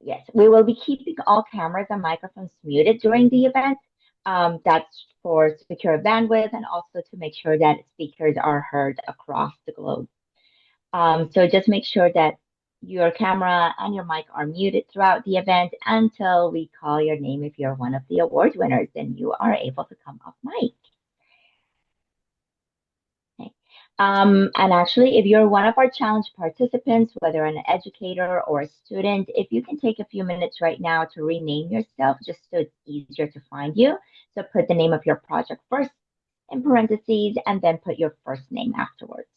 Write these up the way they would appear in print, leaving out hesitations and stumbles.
Yes, we will be keeping all cameras and microphones muted during the event. That's for secure bandwidth and also to make sure that speakers are heard across the globe. So just make sure that your camera and your mic are muted throughout the event until we call your name. If you're one of the award winners, then you are able to come off mic. Okay. And actually, if you're one of our challenge participants, whether an educator or a student, if you can take a few minutes right now to rename yourself just so it's easier to find you. So put the name of your project first in parentheses and then put your first name afterwards.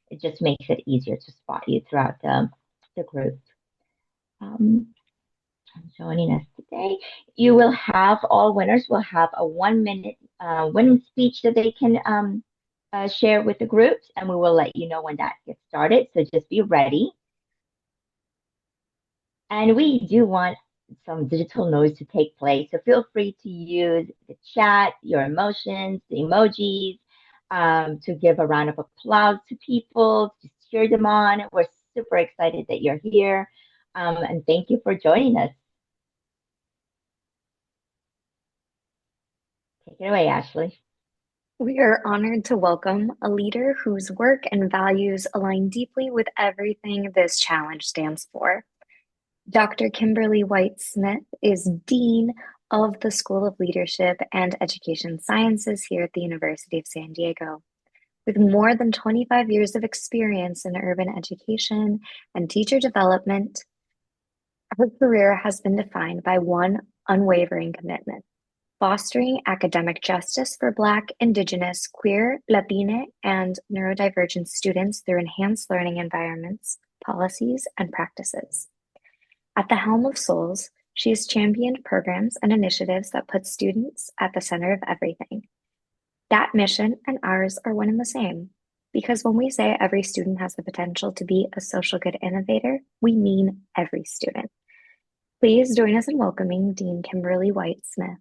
It just makes it easier to spot you throughout the group. Um, Joining us today. You will have all winners will have a 1 minute winning speech that they can share with the groups, and we will let you know when that gets started. So just be ready. And we do want some digital noise to take place. So feel free to use the chat, your emotions, the emojis, to give a round of applause to people, to cheer them on. We're super excited that you're here. And thank you for joining us. Take it away, Ashley. We are honored to welcome a leader whose work and values align deeply with everything this challenge stands for. Dr. Kimberly White-Smith is Dean of the School of Leadership and Education Sciences here at the University of San Diego. With more than 25 years of experience in urban education and teacher development, her career has been defined by one unwavering commitment: fostering academic justice for Black, Indigenous, queer, Latine, and neurodivergent students through enhanced learning environments, policies, and practices. At the helm of SOLS, she has championed programs and initiatives that put students at the center of everything. That mission and ours are one and the same, because when we say every student has the potential to be a social good innovator, we mean every student. Please join us in welcoming Dean Kimberly White-Smith.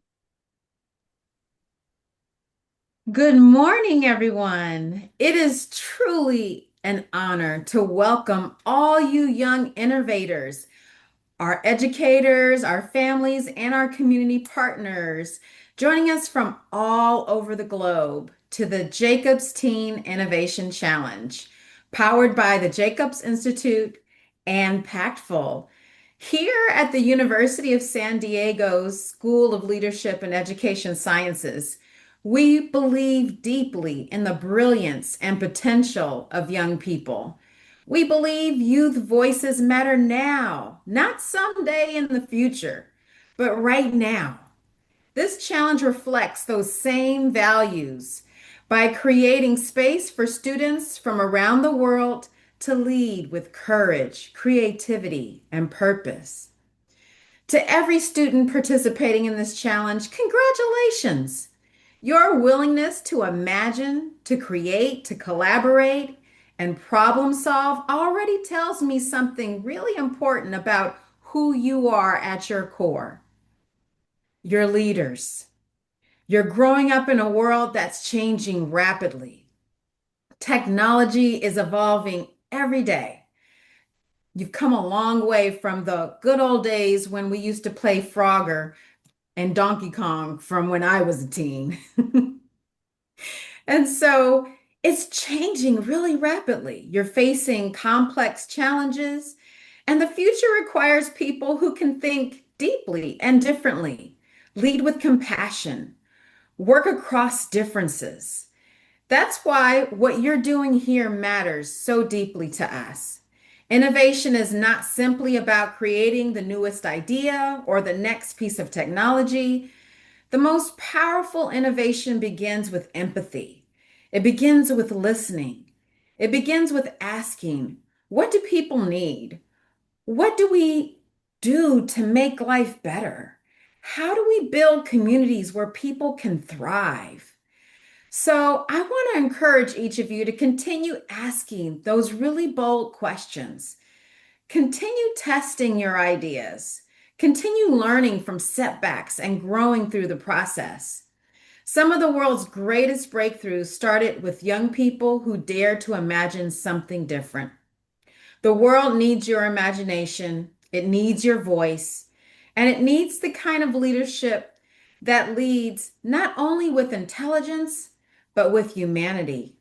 Good morning, everyone. It is truly an honor to welcome all you young innovators, our educators, our families, and our community partners joining us from all over the globe to the Jacobs Teen Innovation Challenge, powered by the Jacobs Institute and Pactful. Here at the University of San Diego's School of Leadership and Education Sciences, we believe deeply in the brilliance and potential of young people. We believe youth voices matter now, not someday in the future, but right now. This challenge reflects those same values by creating space for students from around the world to lead with courage, creativity, and purpose. To every student participating in this challenge, congratulations! Your willingness to imagine, to create, to collaborate, and problem solve already tells me something really important about who you are at your core. You're leaders. You're growing up in a world that's changing rapidly. Technology is evolving every day. You've come a long way from the good old days when we used to play Frogger and Donkey Kong from when I was a teen. And so it's changing really rapidly. You're facing complex challenges, and the future requires people who can think deeply and differently, lead with compassion, work across differences. That's why what you're doing here matters so deeply to us. Innovation is not simply about creating the newest idea or the next piece of technology. The most powerful innovation begins with empathy. It begins with listening. It begins with asking, what do people need? What do we do to make life better? How do we build communities where people can thrive? So I want to encourage each of you to continue asking those really bold questions. Continue testing your ideas. Continue learning from setbacks and growing through the process. Some of the world's greatest breakthroughs started with young people who dared to imagine something different. The world needs your imagination. It needs your voice, and it needs the kind of leadership that leads not only with intelligence, but with humanity.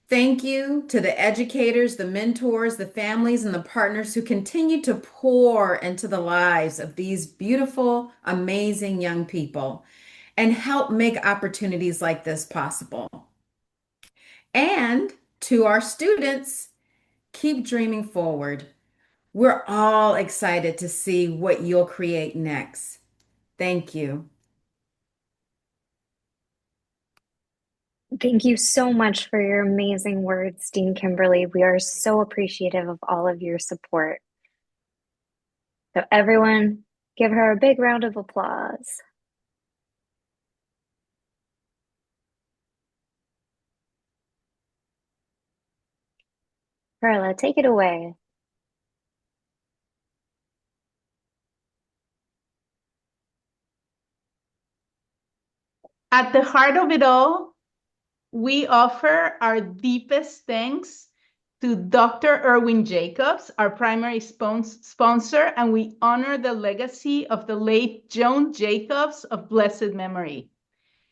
Thank you to the educators, the mentors, the families, and the partners who continue to pour into the lives of these beautiful, amazing young people and help make opportunities like this possible. And to our students, keep dreaming forward. We're all excited to see what you'll create next. Thank you. Thank you so much for your amazing words, Dean Kimberly. We are so appreciative of all of your support. So everyone, give her a big round of applause. Carla, take it away. At the heart of it all, we offer our deepest thanks to Dr. Erwin Jacobs, our primary sponsor, and we honor the legacy of the late Joan Jacobs of blessed memory.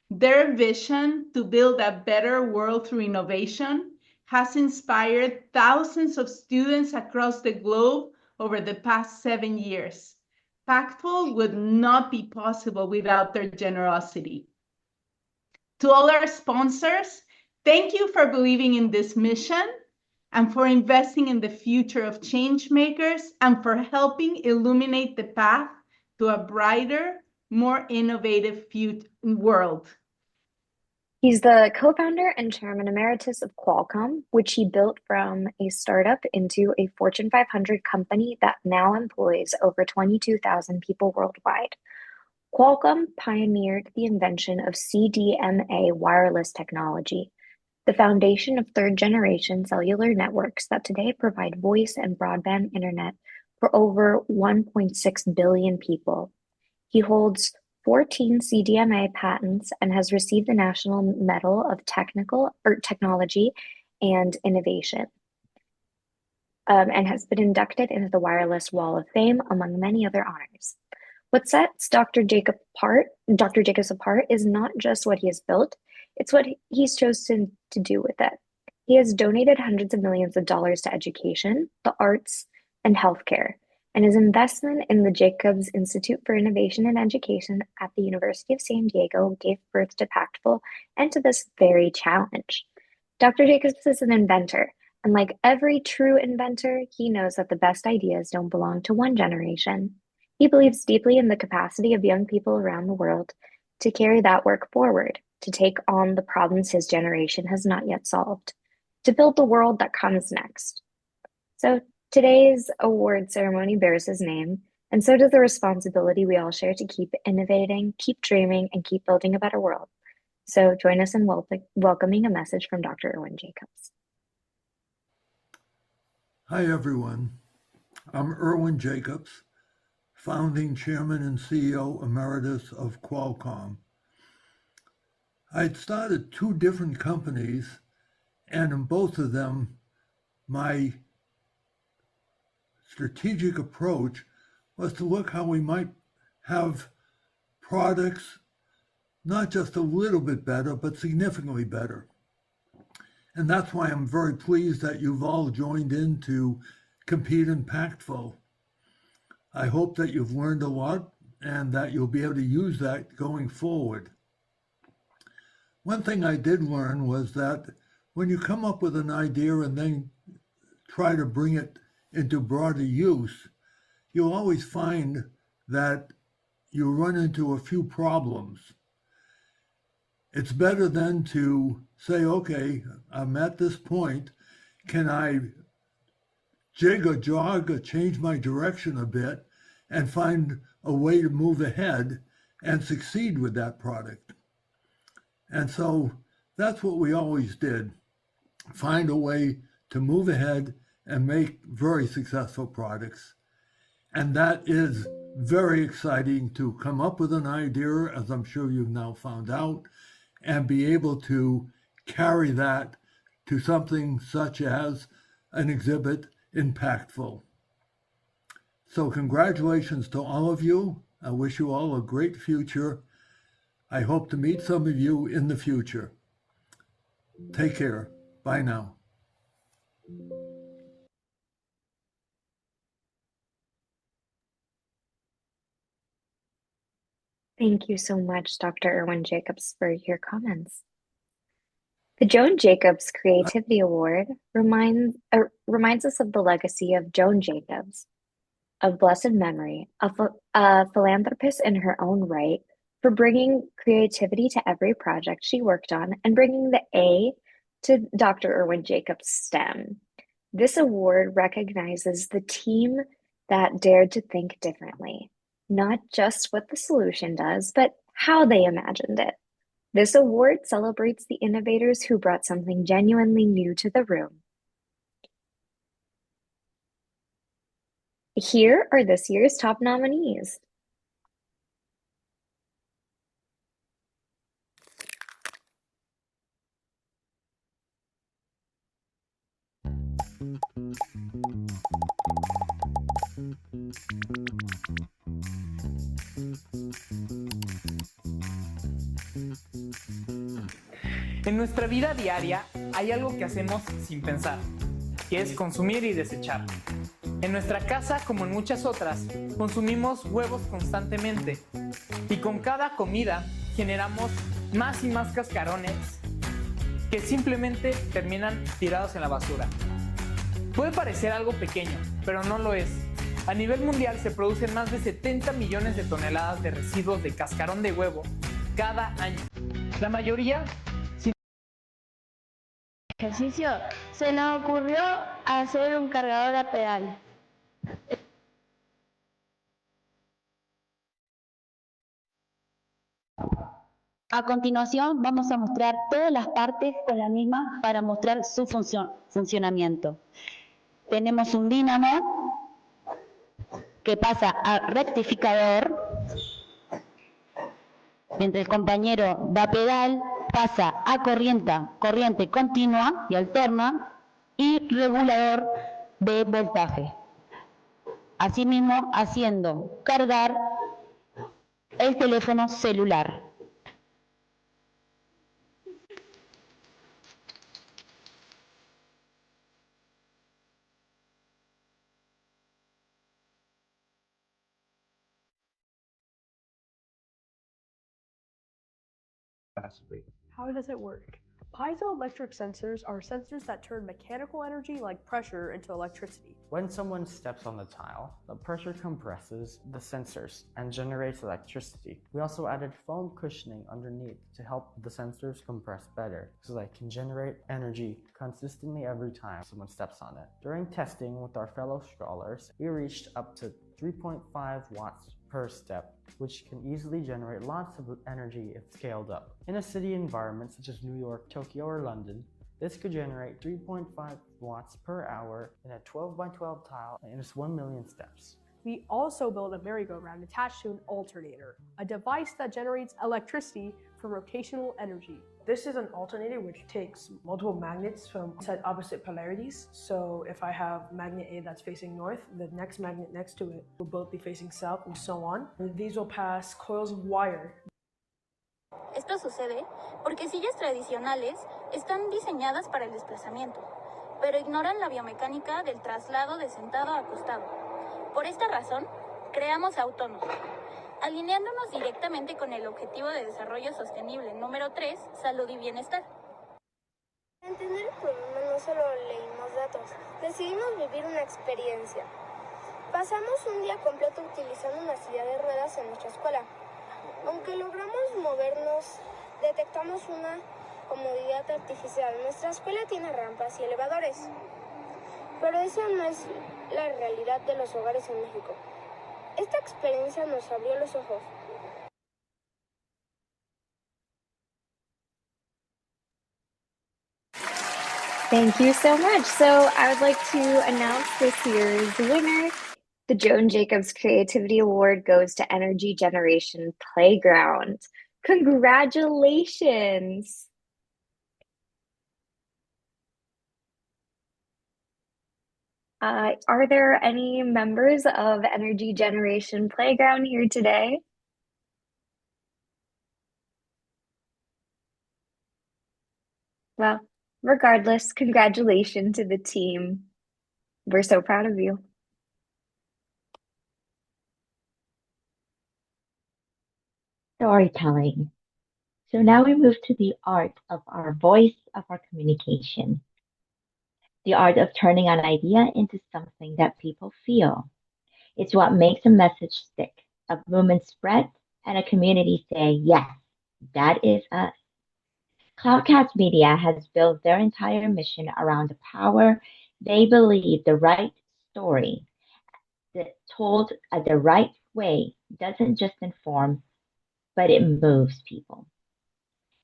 Their vision to build a better world through innovation has inspired thousands of students across the globe over the past 7 years. Pactful would not be possible without their generosity. To all our sponsors, thank you for believing in this mission and for investing in the future of change makers and for helping illuminate the path to a brighter, more innovative world. He's the co-founder and chairman emeritus of Qualcomm, which he built from a startup into a Fortune 500 company that now employs over 22,000 people worldwide. Qualcomm pioneered the invention of CDMA wireless technology, the foundation of third-generation cellular networks that today provide voice and broadband internet for over 1.6 billion people. He holds 14 CDMA patents and has received the National Medal of Technology and Innovation, and has been inducted into the Wireless Wall of Fame, among many other honors. What sets Dr. Jacobs apart is not just what he has built, it's what he's chosen to do with it. He has donated hundreds of millions of dollars to education, the arts, and healthcare, and his investment in the Jacobs Institute for Innovation and Education at the University of San Diego gave birth to Pactful and to this very challenge. Dr. Jacobs is an inventor, and like every true inventor, he knows that the best ideas don't belong to one generation. He believes deeply in the capacity of young people around the world to carry that work forward, to take on the problems his generation has not yet solved, to build the world that comes next. So today's award ceremony bears his name, and so does the responsibility we all share to keep innovating, keep dreaming, and keep building a better world. So join us in welcoming a message from Dr. Erwin Jacobs. Hi, everyone. I'm Erwin Jacobs, founding chairman and CEO emeritus of Qualcomm. I'd started 2 different companies, and in both of them, my strategic approach was to look how we might have products not just a little bit better, but significantly better. And that's why I'm very pleased that you've all joined in to compete in Pactful. I hope that you've learned a lot and that you'll be able to use that going forward. One thing I did learn was that when you come up with an idea and then try to bring it into broader use, you'll always find that you run into a few problems. It's better then to say, okay, I'm at this point, can I change my direction a bit and find a way to move ahead and succeed with that product? And so that's what we always did, find a way to move ahead and make very successful products. And that is very exciting to come up with an idea, as I'm sure you've now found out, and be able to carry that to something such as an exhibit in Pactful. So congratulations to all of you. I wish you all a great future. I hope to meet some of you in the future. Take care. Bye now. Thank you so much, Dr. Irwin Jacobs, for your comments. The Joan Jacobs Creativity Award reminds us of the legacy of Joan Jacobs, of blessed memory, a philanthropist in her own right, for bringing creativity to every project she worked on and bringing the A to Dr. Irwin Jacobs STEM. This award recognizes the team that dared to think differently, not just what the solution does, but how they imagined it. This award celebrates the innovators who brought something genuinely new to the room. Here are this year's top nominees. En nuestra vida diaria hay algo que hacemos sin pensar, que es consumir y desechar. En nuestra casa, como en muchas otras, consumimos huevos constantemente y con cada comida generamos más y más cascarones que simplemente terminan tirados en la basura. Puede parecer algo pequeño, pero no lo es. A nivel mundial se producen más de 70 millones de toneladas de residuos de cascarón de huevo cada año. La mayoría ejercicio, se nos ocurrió hacer un cargador a pedal. A continuación vamos a mostrar todas las partes con la misma para mostrar su funcionamiento. Tenemos un dínamo que pasa a rectificador, mientras el compañero da pedal, pasa a corriente continua y alterna y regulador de voltaje. Asimismo, haciendo cargar el teléfono celular. How does it work? Piezoelectric sensors are sensors that turn mechanical energy like pressure into electricity. When someone steps on the tile, the pressure compresses the sensors and generates electricity. We also added foam cushioning underneath to help the sensors compress better so they can generate energy consistently every time someone steps on it. During testing with our fellow scholars, we reached up to 3.5 watts per step, which can easily generate lots of energy if scaled up. In a city environment such as New York, Tokyo, or London, this could generate 3.5 watts per hour in a 12 by 12 tile and it's 1 million steps. We also built a merry-go-round attached to an alternator, a device that generates electricity from rotational energy. This is an alternator which takes multiple magnets from opposite polarities. So if I have magnet A that's facing north, the next magnet next to it will both be facing south and so on. And these will pass coils of wire. Esto sucede porque sillas tradicionales están diseñadas para el desplazamiento, pero ignoran la biomecánica del traslado de sentado a acostado. Por esta razón, creamos Autónomo, alineándonos directamente con el Objetivo de Desarrollo Sostenible número 3, Salud y Bienestar. Para entender el problema no solo leímos datos, decidimos vivir una experiencia. Pasamos un día completo utilizando una silla de ruedas en nuestra escuela. Aunque logramos movernos, detectamos una comodidad artificial. Nuestra escuela tiene rampas y elevadores, pero esa no es la realidad de los hogares en México. Esta experiencia nos abrió los ojos. Thank you so much. So I would like to announce this year's winner. The Joan Jacobs Creativity Award goes to Energy Generation Playground. Congratulations. Are there any members of Energy Generation Playground here today? Well, regardless, congratulations to the team. We're so proud of you. Storytelling. So now we move to the art of our voice of our communication. The art of turning an idea into something that people feel. It's what makes a message stick, a movement spread, and a community say, yes, that is us. Cloudcast Media has built their entire mission around the power they believe the right story that told the right way doesn't just inform, but it moves people.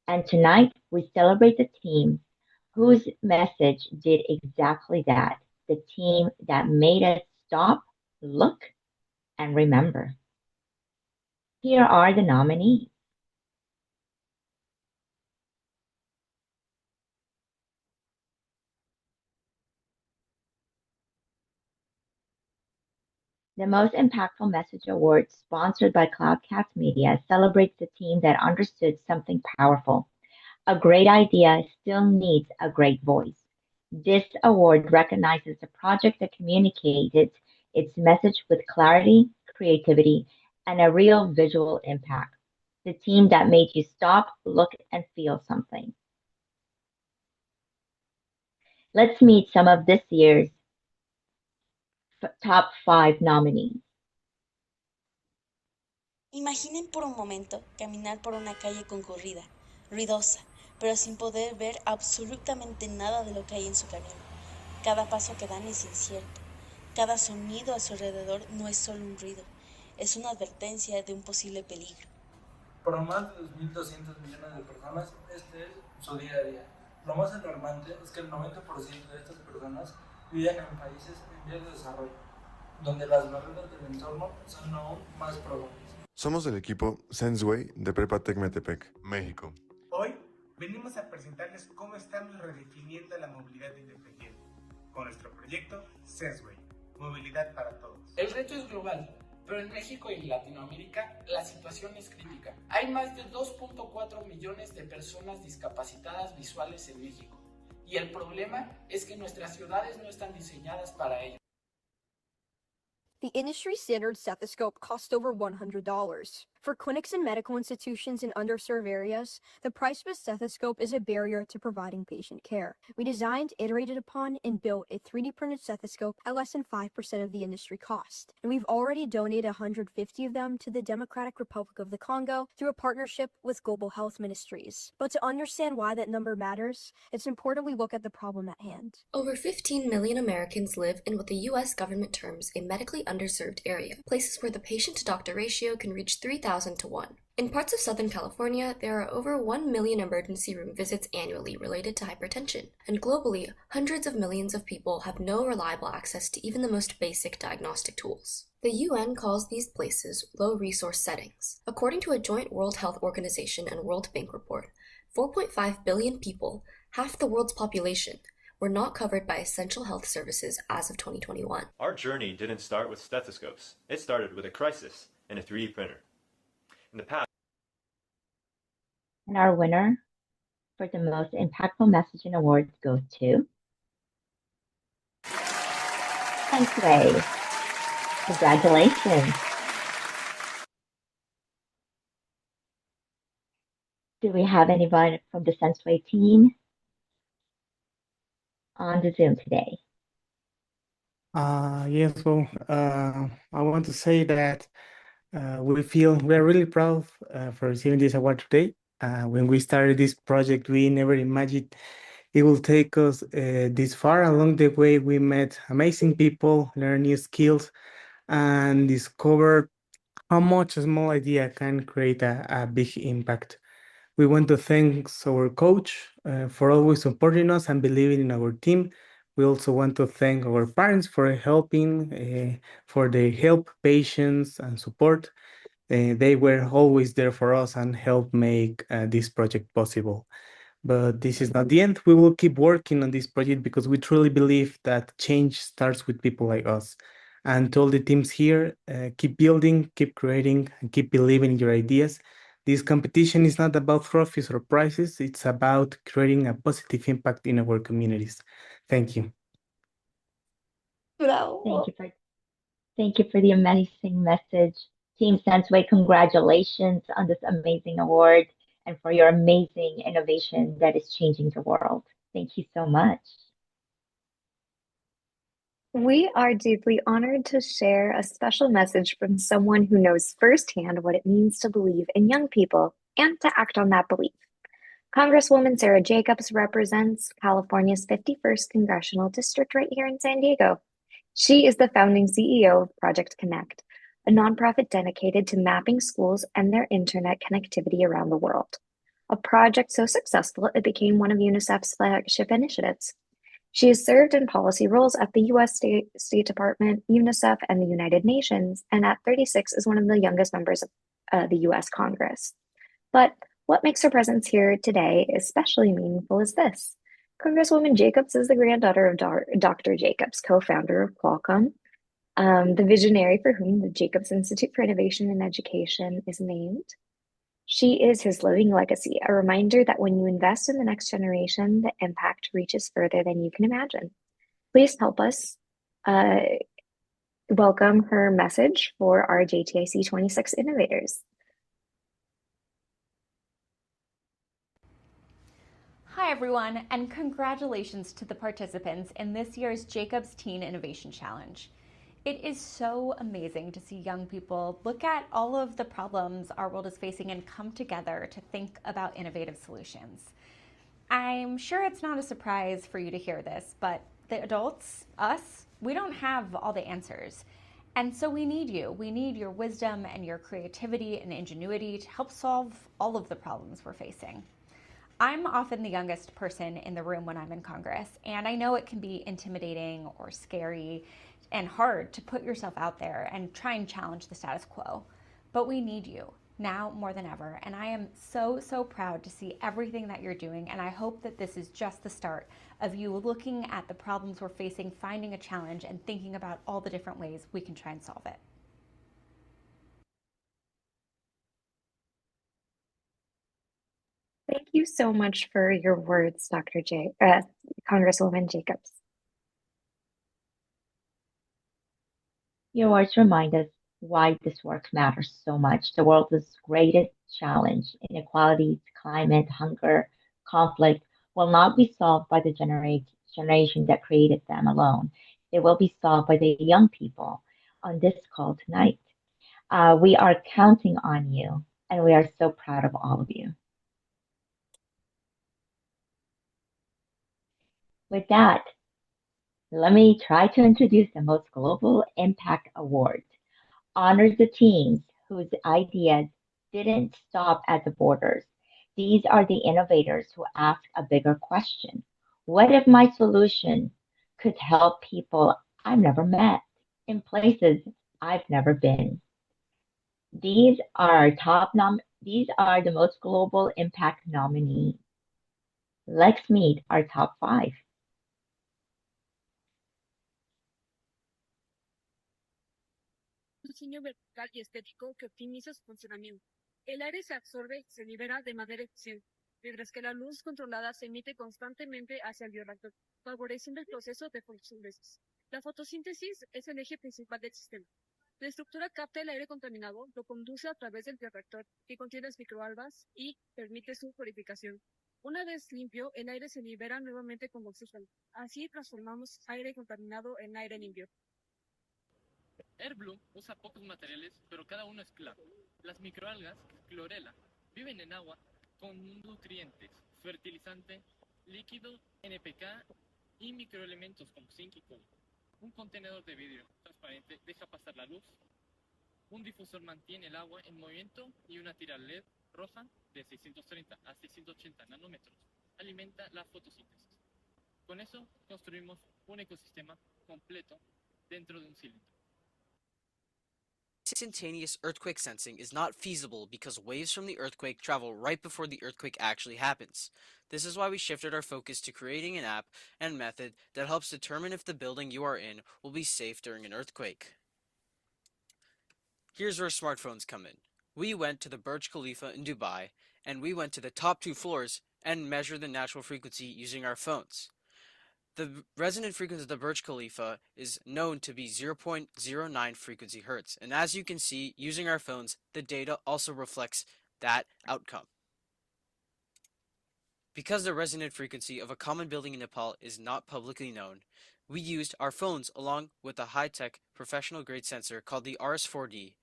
And tonight we celebrate the team whose message did exactly that. The team that made us stop, look, and remember. Here are the nominees. The Most Impactful Message Award, sponsored by Cloudcast Media, celebrates the team that understood something powerful. A great idea still needs a great voice. This award recognizes the project that communicated its message with clarity, creativity, and a real visual impact. The team that made you stop, look, and feel something. Let's meet some of this year's top 5 nominees. Imaginen por un momento caminar por una calle concurrida, ruidosa, pero sin poder ver absolutamente nada de lo que hay en su camino. Cada paso que dan es incierto. Cada sonido a su alrededor no es solo un ruido, es una advertencia de un posible peligro. Para más de 2.200 millones de personas, este es su día a día. Lo más alarmante es que el 90% de estas personas viven en países en vías de desarrollo, donde las barreras del entorno son aún más probables. Somos del equipo Senseway de Prepa Tec Metepec, México. Hoy venimos a presentarles cómo estamos redefiniendo la movilidad independiente con nuestro proyecto Senseway, movilidad para todos. El reto es global, pero en México y Latinoamérica la situación es crítica. Hay más de 2.4 millones de personas discapacitadas visuales en México, y el problema es que nuestras ciudades no están diseñadas para ello. The industry standard stethoscope costs over $100. For clinics and medical institutions in underserved areas, the price of a stethoscope is a barrier to providing patient care. We designed, iterated upon, and built a 3D printed stethoscope at less than 5% of the industry cost. And we've already donated 150 of them to the Democratic Republic of the Congo through a partnership with Global Health Ministries. But to understand why that number matters, it's important we look at the problem at hand. Over 15 million Americans live in what the U.S. government terms a medically underserved area, places where the patient-to-doctor ratio can reach 3,000 to 1. In parts of Southern California, there are over 1 million emergency room visits annually related to hypertension, and globally, hundreds of millions of people have no reliable access to even the most basic diagnostic tools. The UN calls these places low-resource settings. According to a joint World Health Organization and World Bank report, 4.5 billion people, half the world's population, were not covered by essential health services as of 2021. Our journey didn't start with stethoscopes. It started with a crisis and a 3D printer. In the past. And our winner for the Most Impactful Messaging Awards goes to Senseway. Congratulations. Do we have anybody from the Senseway team on the Zoom today? Yes, well, I want to say that we're really proud for receiving this award today. When we started this project, we never imagined it will take us this far. Along the way, we met amazing people, learned new skills, and discovered how much a small idea can create a big impact. We want to thank our coach for always supporting us and believing in our team. We also want to thank our parents for helping, for the help, patience, and support. They were always there for us and helped make this project possible. But this is not the end. We will keep working on this project because we truly believe that change starts with people like us. And to all the teams here, keep building, keep creating, and keep believing in your ideas. This competition is not about trophies or prizes. It's about creating a positive impact in our communities. Thank you. Thank you for the amazing message. Team Senseway, congratulations on this amazing award and for your amazing innovation that is changing the world. Thank you so much. We are deeply honored to share a special message from someone who knows firsthand what it means to believe in young people and to act on that belief. Congresswoman Sarah Jacobs represents California's 51st Congressional District right here in San Diego. She is the founding CEO of Project Connect, a nonprofit dedicated to mapping schools and their internet connectivity around the world. A project so successful it became one of UNICEF's flagship initiatives. She has served in policy roles at the U.S. State Department, UNICEF, and the United Nations, and at 36 is one of the youngest members of the U.S. Congress. But what makes her presence here today especially meaningful is this. Congresswoman Jacobs is the granddaughter of Dr. Jacobs, co-founder of Qualcomm, the visionary for whom the Jacobs Institute for Innovation and Education is named. She is his living legacy, a reminder that when you invest in the next generation, the impact reaches further than you can imagine. Please help us welcome her message for our JTIC26 innovators. Hi everyone, and congratulations to the participants in this year's Jacobs Teen Innovation Challenge. It is so amazing to see young people look at all of the problems our world is facing and come together to think about innovative solutions. I'm sure it's not a surprise for you to hear this, but the adults, us, we don't have all the answers. And so we need you. We need your wisdom and your creativity and ingenuity to help solve all of the problems we're facing. I'm often the youngest person in the room when I'm in Congress, and I know it can be intimidating or scary and hard to put yourself out there and try and challenge the status quo. But we need you now more than ever, and I am so proud to see everything that you're doing, and I hope that this is just the start of you looking at the problems we're facing, finding a challenge, and thinking about all the different ways we can try and solve it. Thank you so much for your words, Congresswoman Jacobs. Your words remind us why this work matters so much. The world's greatest challenge, inequalities, climate, hunger, conflict, will not be solved by the generation that created them alone. They will be solved by the young people on this call tonight. We are counting on you, and we are so proud of all of you. With that, let me try to introduce the most global impact award. Honors the teams whose ideas didn't stop at the borders. These are the innovators who ask a bigger question. What if my solution could help people I've never met in places I've never been? These are the most global impact nominees. Let's meet our top 5. Diseño vertical y estético que optimiza su funcionamiento. El aire se absorbe y se libera de manera eficiente, mientras que la luz controlada se emite constantemente hacia el bioreactor, favoreciendo el proceso de fotosíntesis. La fotosíntesis es el eje principal del sistema. La estructura capta el aire contaminado, lo conduce a través del bioreactor, que contiene las microalgas, y permite su purificación. Una vez limpio, el aire se libera nuevamente como oxígeno. Así transformamos aire contaminado en aire limpio. AirBlue usa pocos materiales, pero cada uno es clave. Las microalgas, clorela, viven en agua con nutrientes, fertilizante, líquido, NPK y microelementos como zinc y cobre. Un contenedor de vidrio transparente deja pasar la luz. Un difusor mantiene el agua en movimiento y una tira LED roja de 630 a 680 nanómetros alimenta la fotosíntesis. Con eso construimos un ecosistema completo dentro de un cilindro. Instantaneous earthquake sensing is not feasible because waves from the earthquake travel right before the earthquake actually happens. This is why we shifted our focus to creating an app and method that helps determine if the building you are in will be safe during an earthquake. Here's where smartphones come in. We went to the Burj Khalifa in Dubai, and we went to the top 2 floors and measured the natural frequency using our phones. The resonant frequency of the Burj Khalifa is known to be 0.09 frequency hertz, and as you can see, using our phones, the data also reflects that outcome. Because the resonant frequency of a common building in Nepal is not publicly known, we used our phones along with a high-tech professional-grade sensor called the RS4D,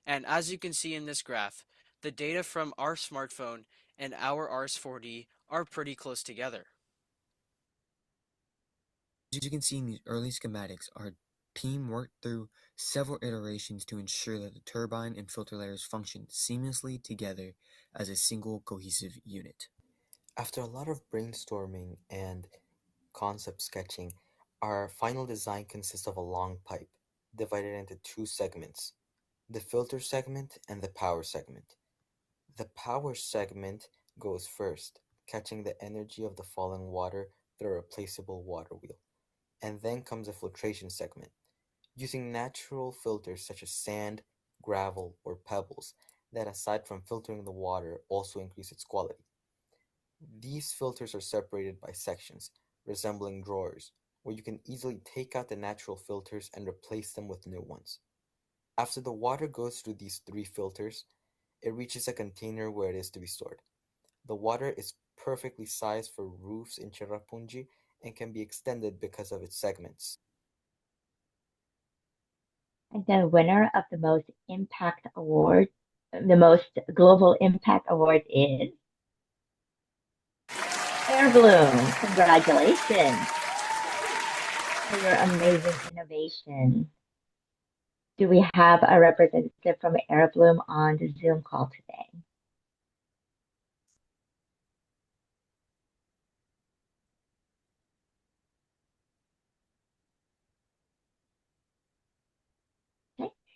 and as you can see in this graph, the data from our smartphone and our RS4D are pretty close together. As you can see in these early schematics, our team worked through several iterations to ensure that the turbine and filter layers function seamlessly together as a single cohesive unit. After a lot of brainstorming and concept sketching, our final design consists of a long pipe, divided into 2 segments, the filter segment and the power segment. The power segment goes first, catching the energy of the falling water through a replaceable water wheel. And then comes a filtration segment, using natural filters such as sand, gravel, or pebbles that, aside from filtering the water, also increase its quality. These filters are separated by sections, resembling drawers, where you can easily take out the natural filters and replace them with new ones. After the water goes through these 3 filters, it reaches a container where it is to be stored. The water is perfectly sized for roofs in Cherrapunji and can be extended because of its segments. And the winner of the most impact award, the most global impact award is Airbloom. Congratulations for your amazing innovation. Do we have a representative from Airbloom on the Zoom call today?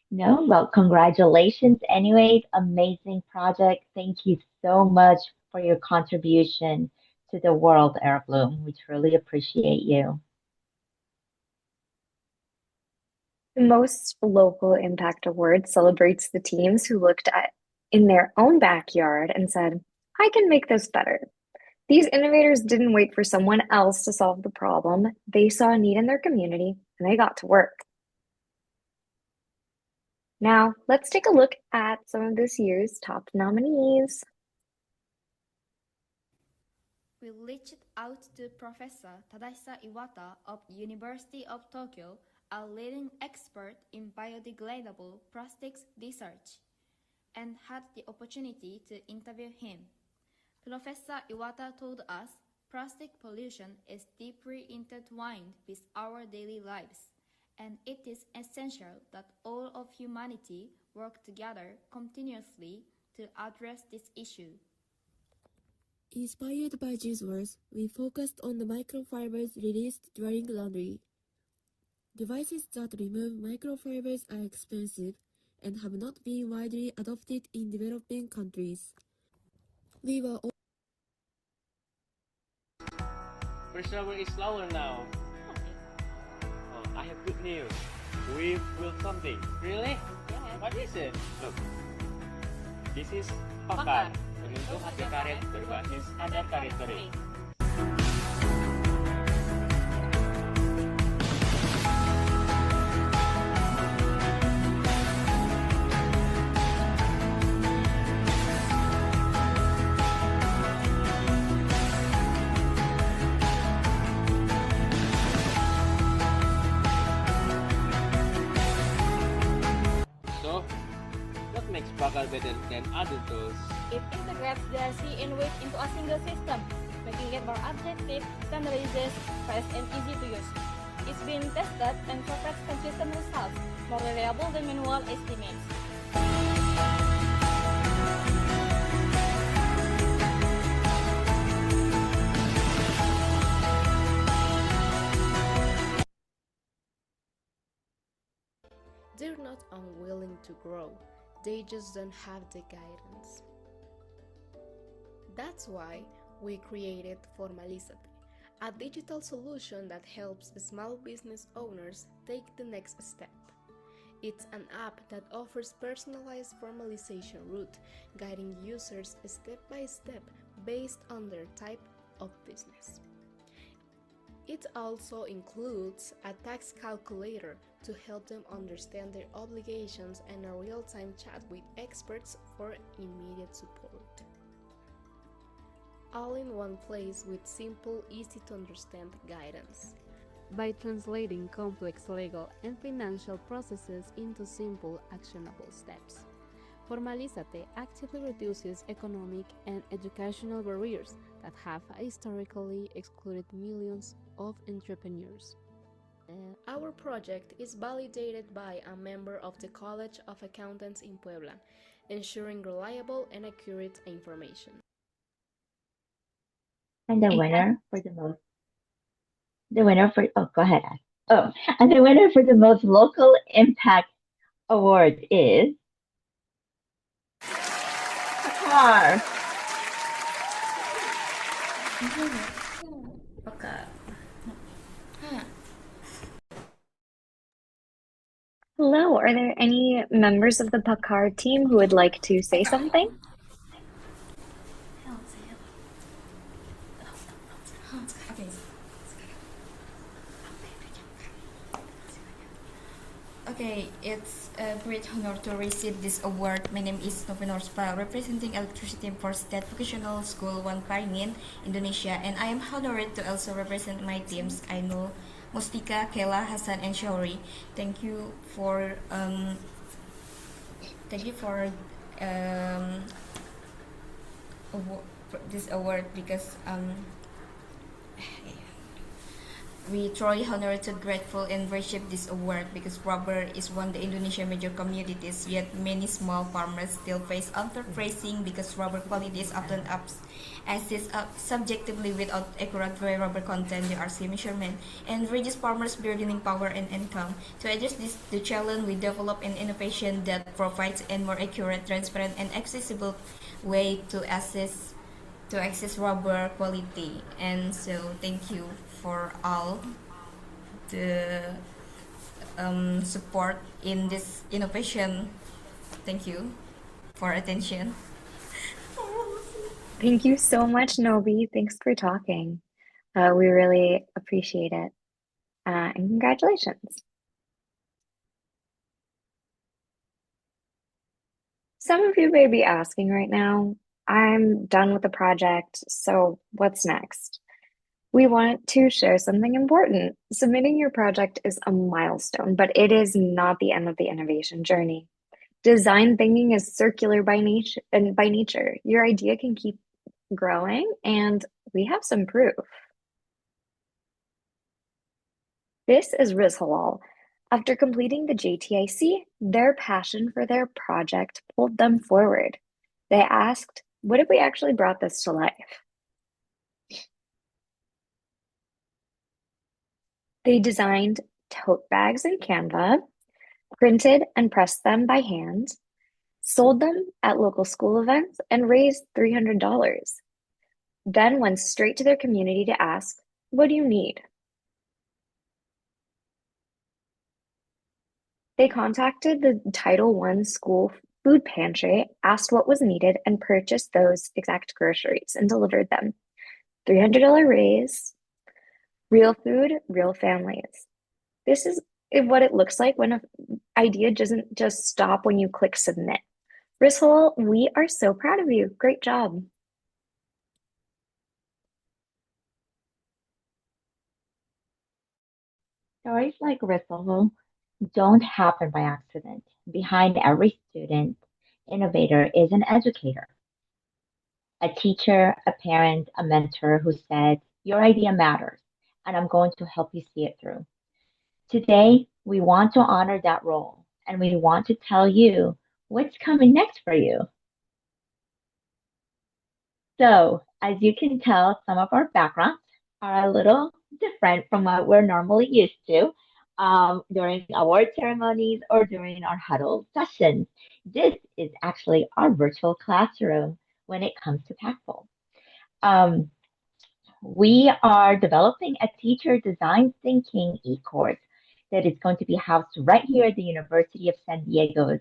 No, well, congratulations. Anyways, amazing project. Thank you so much for your contribution to the world, Airbloom. We truly appreciate you. The Most Local Impact Award celebrates the teams who looked at in their own backyard and said, I can make this better. These innovators didn't wait for someone else to solve the problem. They saw a need in their community and they got to work. Now, let's take a look at some of this year's top nominees. We reached out to Professor Tadahisa Iwata of University of Tokyo, a leading expert in biodegradable plastics research, and had the opportunity to interview him. Professor Iwata told us plastic pollution is deeply intertwined with our daily lives, and it is essential that all of humanity work together continuously to address this issue. Inspired by June's words, we focused on the microfibers released during laundry. Devices that remove microfibers are expensive and have not been widely adopted in developing countries. We were all First shower is slower now. Oh, I have good news. We've built something. Really? Yeah. What is it? Look. This is Pakar, penentu harga karet berbasis ada territory. Pakar better than other tools. It integrates the C and weight into a single system, making it more objective, standardized, fast, and easy to use. It's been tested and provides consistent results, more reliable than manual estimates. They're not unwilling want to grow. They just don't have the guidance. That's why we created Formalizate, a digital solution that helps small business owners take the next step. It's an app that offers personalized formalization route, guiding users step by step based on their type of business. It also includes a tax calculator to help them understand their obligations and a real-time chat with experts for immediate support. All in one place with simple, easy-to-understand guidance. By translating complex legal and financial processes into simple, actionable steps. Formalizate actively reduces economic and educational barriers that have historically excluded millions of entrepreneurs. Our project is validated by a member of the College of Accountants in Puebla, ensuring reliable and accurate information. And the winner for go ahead, Ash. Oh, and the winner for the most local impact award is Pakar. Pakar. Hello, are there any members of the Pakar team who would like to say something? Okay, it's a great honor to receive this award. My name is Novi Norspa, representing electricity for State Vocational School 1 Paringin, Indonesia, and I am honored to also represent my teams, Ainul, Mustika, Kela, Hassan, and Shauri. Thank you for this award because we truly honored to grateful and worship this award because rubber is one of the Indonesian major commodities, yet many small farmers still face underpricing because rubber quality is often assessed subjectively without accurate dry rubber content, the RC measurement, and reduce farmers' bargaining power and income. To address the challenge, we develop an innovation that provides a more accurate, transparent, and accessible way to access rubber quality. And so thank you for all the support in this innovation. Thank you for attention. Thank you so much, Novi. Thanks for talking. We really appreciate it. And congratulations. Some of you may be asking right now, I'm done with the project, so what's next? We want to share something important. Submitting your project is a milestone, but it is not the end of the innovation journey. Design thinking is circular by nature. Your idea can keep growing, and we have some proof. This is Riz Halal. After completing the JTIC, their passion for their project pulled them forward. They asked, what if we actually brought this to life? They designed tote bags in Canva, printed and pressed them by hand, sold them at local school events, and raised $300. Then went straight to their community to ask, what do you need? They contacted the Title I school food pantry, asked what was needed, and purchased those exact groceries and delivered them. $300 raise, real food, real families. This is what it looks like when an idea doesn't just stop when you click submit. Rissel, we are so proud of you. Great job. Stories like Rissel don't happen by accident. Behind every student, innovator is an educator, a teacher, a parent, a mentor who said, your idea matters, and I'm going to help you see it through. Today, we want to honor that role, and we want to tell you what's coming next for you. So, as you can tell, some of our backgrounds are a little different from what we're normally used to. during award ceremonies, or during our huddle sessions. This is actually our virtual classroom when it comes to Pactful. Um, we are developing a teacher design thinking e-course that is going to be housed right here at the University of San Diego's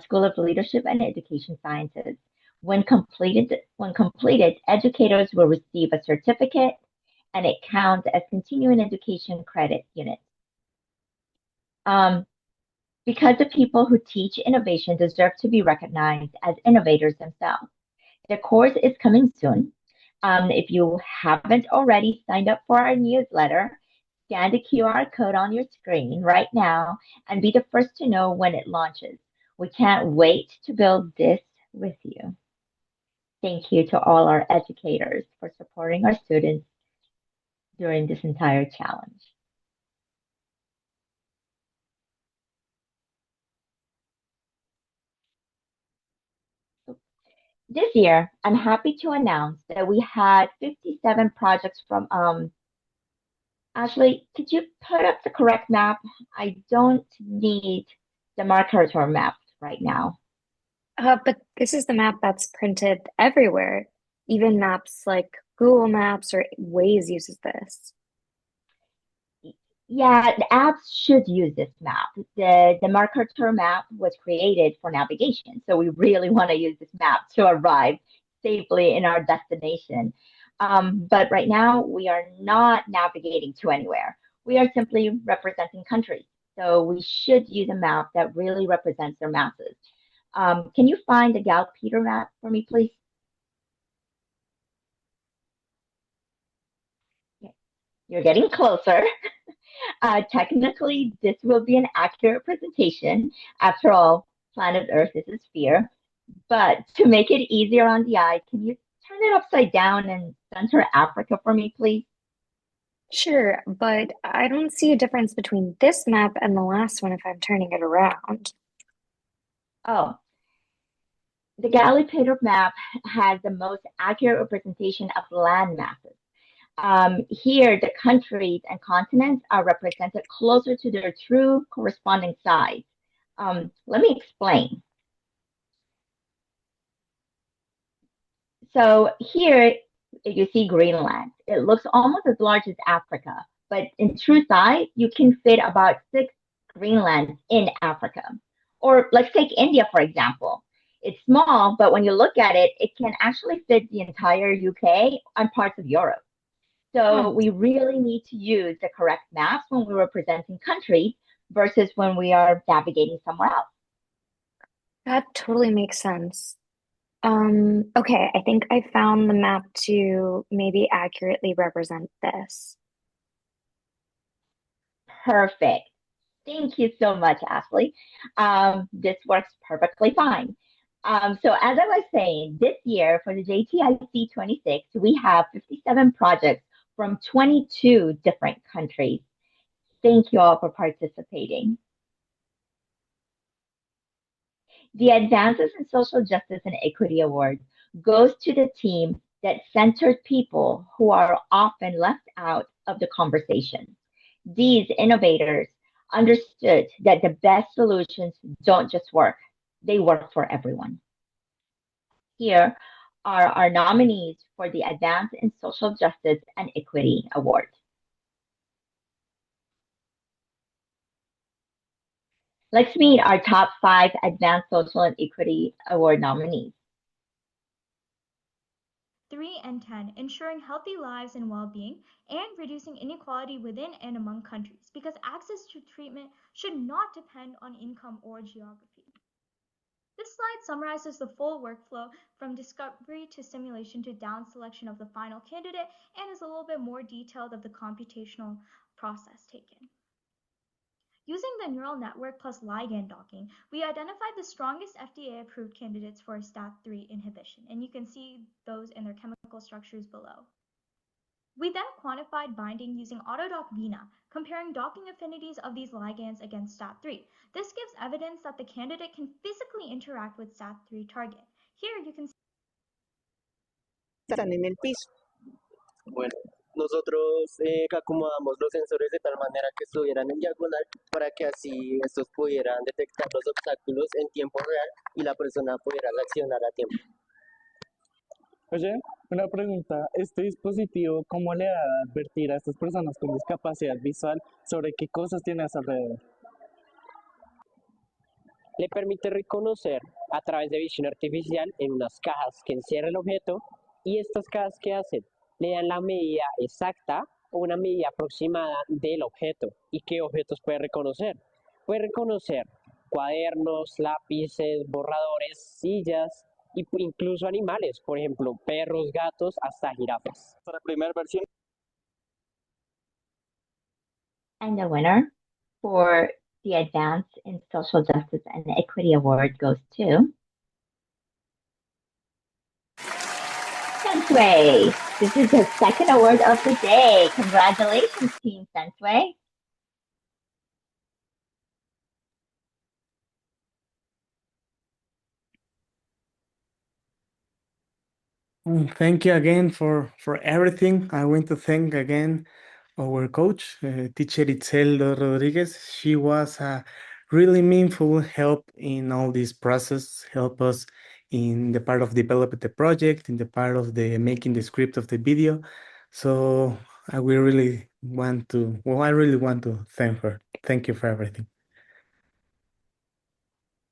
School of Leadership and Education Sciences. When completed, educators will receive a certificate, and it counts as continuing education credit units. Um, because the people who teach innovation deserve to be recognized as innovators themselves. The course is coming soon. If you haven't already signed up for our newsletter, scan the QR code on your screen right now and be the first to know when it launches. We can't wait to build this with you. Thank you to all our educators for supporting our students during this entire challenge. This year, I'm happy to announce that we had 57 projects from Ashley, could you put up the correct map? I don't need the Mercator map right now. But this is the map that's printed everywhere. Even maps like Google Maps or Waze uses this. Yeah, the apps should use this map. The Mercator map was created for navigation, so we really want to use this map to arrive safely in our destination. But right now, we are not navigating to anywhere. We are simply representing countries. So we should use a map that really represents their masses. Can you find the Gal Peter map for me, please? You're getting closer. Technically, this will be an accurate presentation. After all, planet Earth is a sphere. But to make it easier on the eye, can you turn it upside down and center Africa for me, please? Sure, but I don't see a difference between this map and the last one if I'm turning it around. Oh, the Gallipator map has the most accurate representation of land masses. Here, the countries and continents are represented closer to their true corresponding size. Let me explain. So here, you see Greenland. It looks almost as large as Africa, but in true size, you can fit about 6 Greenlands in Africa. Or let's take India, for example. It's small, but when you look at it, it can actually fit the entire UK and parts of Europe. So we really need to use the correct maps when we're representing countries versus when we are navigating somewhere else. That totally makes sense. Okay, I think I found the map to maybe accurately represent this. Perfect. Thank you so much, Ashley. This works perfectly fine. So as I was saying, this year for the JTIC26, we have 57 projects from 22 different countries. Thank you all for participating. The Advances in Social Justice and Equity Award goes to the team that centered people who are often left out of the conversation. These innovators understood that the best solutions don't just work, they work for everyone. Here are our nominees for the Advance in Social Justice and Equity Award. Let's meet our top 5 Advanced Social and Equity Award nominees. 3 and 10, ensuring healthy lives and well-being and reducing inequality within and among countries, because access to treatment should not depend on income or geography. This slide summarizes the full workflow from discovery to simulation to down selection of the final candidate and is a little bit more detailed of the computational process taken. Using the neural network plus ligand docking, we identified the strongest FDA-approved candidates for STAT3 inhibition, and you can see those in their chemical structures below. We then quantified binding using Autodock VINA, comparing docking affinities of these ligands against STAT3. This gives evidence that the candidate can physically interact with STAT3 target. Here you can see están en el piso. Bueno, Nosotros acomodamos los sensores de tal manera que estuvieran en diagonal para que así estos pudieran detectar los obstáculos en tiempo real y la persona pudiera reaccionar a tiempo. Oye, una pregunta, ¿este dispositivo cómo le da a advertir a estas personas con discapacidad visual sobre qué cosas tiene a su alrededor? Le permite reconocer a través de visión artificial en unas cajas que encierra el objeto y estas cajas ¿qué hacen? Le dan la medida exacta o una medida aproximada del objeto. ¿Y qué objetos puede reconocer? Puede reconocer cuadernos, lápices, borradores, sillas e incluso animales, por ejemplo, perros, gatos, hasta jirafas. Para la primera versión. And the winner for the Advance in Social Justice and Equity Award goes to Senseway. This is the second award of the day. Congratulations, Team Senseway. Thank you again for everything. I want to thank again our coach, teacher Itzel Rodriguez. She was a really meaningful help in all this process, help us in the part of developing the project, in the part of the making the script of the video. So I really want to thank her. Thank you for everything.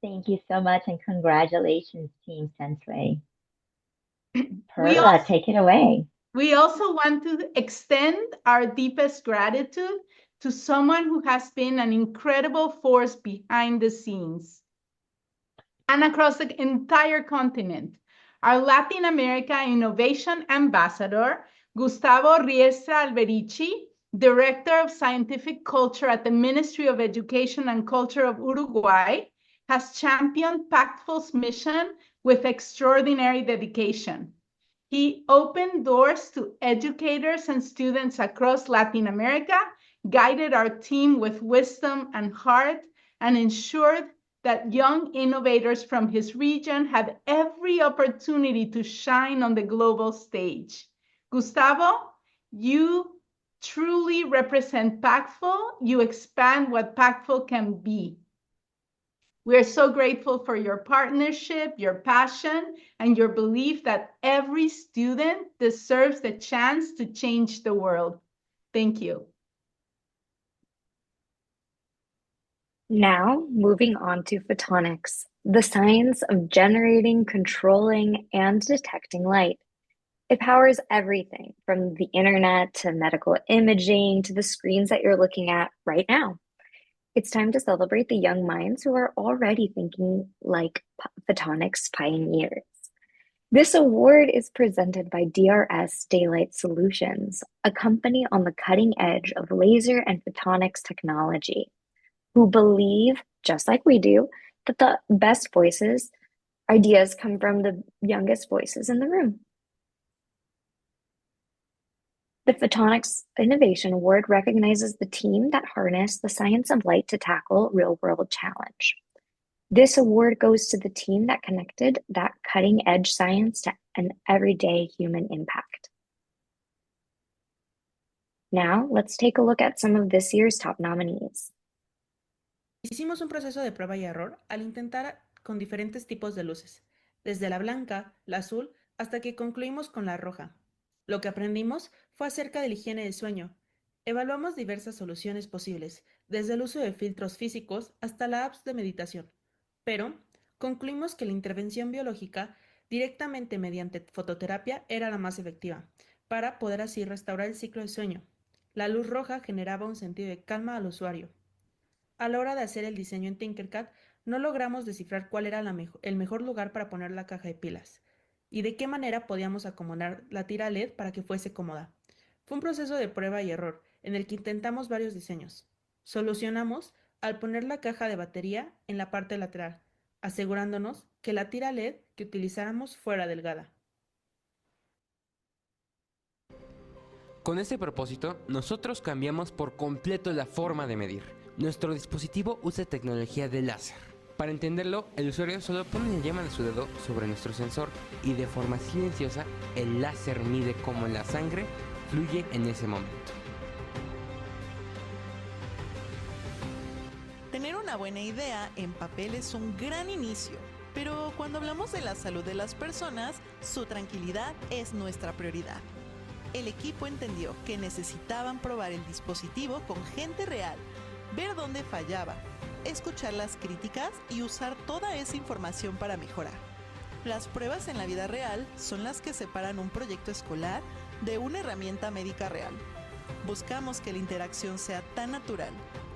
Thank you so much and congratulations, Team Senseway. Perla, take it away. We also want to extend our deepest gratitude to someone who has been an incredible force behind the scenes and across the entire continent. Our Latin America Innovation Ambassador, Gustavo Riestra Alberici, Director of Scientific Culture at the Ministry of Education and Culture of Uruguay, has championed Pactful's mission with extraordinary dedication. He opened doors to educators and students across Latin America, guided our team with wisdom and heart, and ensured that young innovators from his region had every opportunity to shine on the global stage. Gustavo, you truly represent Pactful. You expand what Pactful can be. We are so grateful for your partnership, your passion, and your belief that every student deserves the chance to change the world. Thank you. Now, moving on to photonics, the science of generating, controlling, and detecting light. It powers everything from the internet to medical imaging to the screens that you're looking at right now. It's time to celebrate the young minds who are already thinking like photonics pioneers. This award is presented by DRS Daylight Solutions, a company on the cutting edge of laser and photonics technology, who believe, just like we do, that the best ideas come from the youngest voices in the room. The Photonics Innovation Award recognizes the team that harnessed the science of light to tackle real-world challenge. This award goes to the team that connected that cutting-edge science to an everyday human impact. Now, let's take a look at some of this year's top nominees. Hicimos un proceso de prueba y error al intentar con diferentes tipos de luces, desde la blanca, la azul, hasta que concluimos con la roja. Lo que aprendimos fue acerca de la higiene del sueño. Evaluamos diversas soluciones posibles, desde el uso de filtros físicos hasta las apps de meditación. Pero concluimos que la intervención biológica directamente mediante fototerapia era la más efectiva, para poder así restaurar el ciclo del sueño. La luz roja generaba un sentido de calma al usuario. A la hora de hacer el diseño en Tinkercad, no logramos descifrar cuál era el mejor lugar para poner la caja de pilas y de qué manera podíamos acomodar la tira LED para que fuese cómoda. Fue un proceso de prueba y error, en el que intentamos varios diseños. Solucionamos al poner la caja de batería en la parte lateral, asegurándonos que la tira LED que utilizáramos fuera delgada. Con este propósito, nosotros cambiamos por completo la forma de medir. Nuestro dispositivo usa tecnología de láser. Para entenderlo, el usuario solo pone la llama de su dedo sobre nuestro sensor y de forma silenciosa, el láser mide cómo la sangre fluye en ese momento. Tener una buena idea en papel es un gran inicio, pero cuando hablamos de la salud de las personas, su tranquilidad es nuestra prioridad. El equipo entendió que necesitaban probar el dispositivo con gente real, ver dónde fallaba, escuchar las críticas y usar toda esa información para mejorar. Las pruebas en la vida real son las que separan un proyecto escolar de una herramienta médica real. Buscamos que la interacción sea tan natural,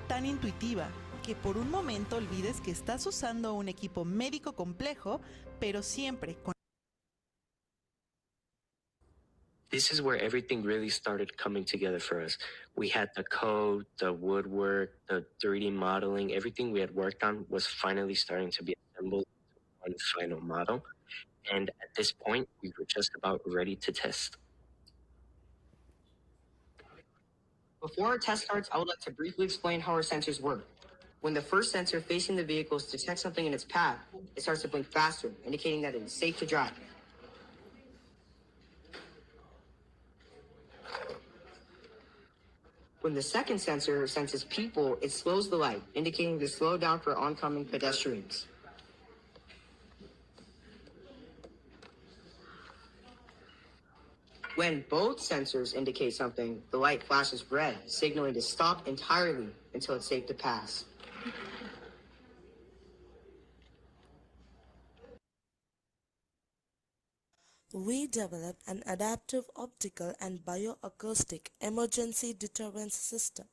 tan intuitiva, que por un momento olvides que estás usando un equipo médico complejo, pero siempre con... This is where everything really started coming together for us. We had the code, the woodwork, the 3D modeling, everything we had worked on was finally starting to be assembled into one final model. And at this point, we were just about ready to test. Before our test starts, I would like to briefly explain how our sensors work. When the first sensor facing the vehicle detects something in its path, it starts to blink faster, indicating that it is safe to drive. When the second sensor senses people, it slows the light, indicating to slow down for oncoming pedestrians. When both sensors indicate something, the light flashes red, signaling to stop entirely until it's safe to pass. We developed an adaptive optical and bioacoustic emergency deterrence system.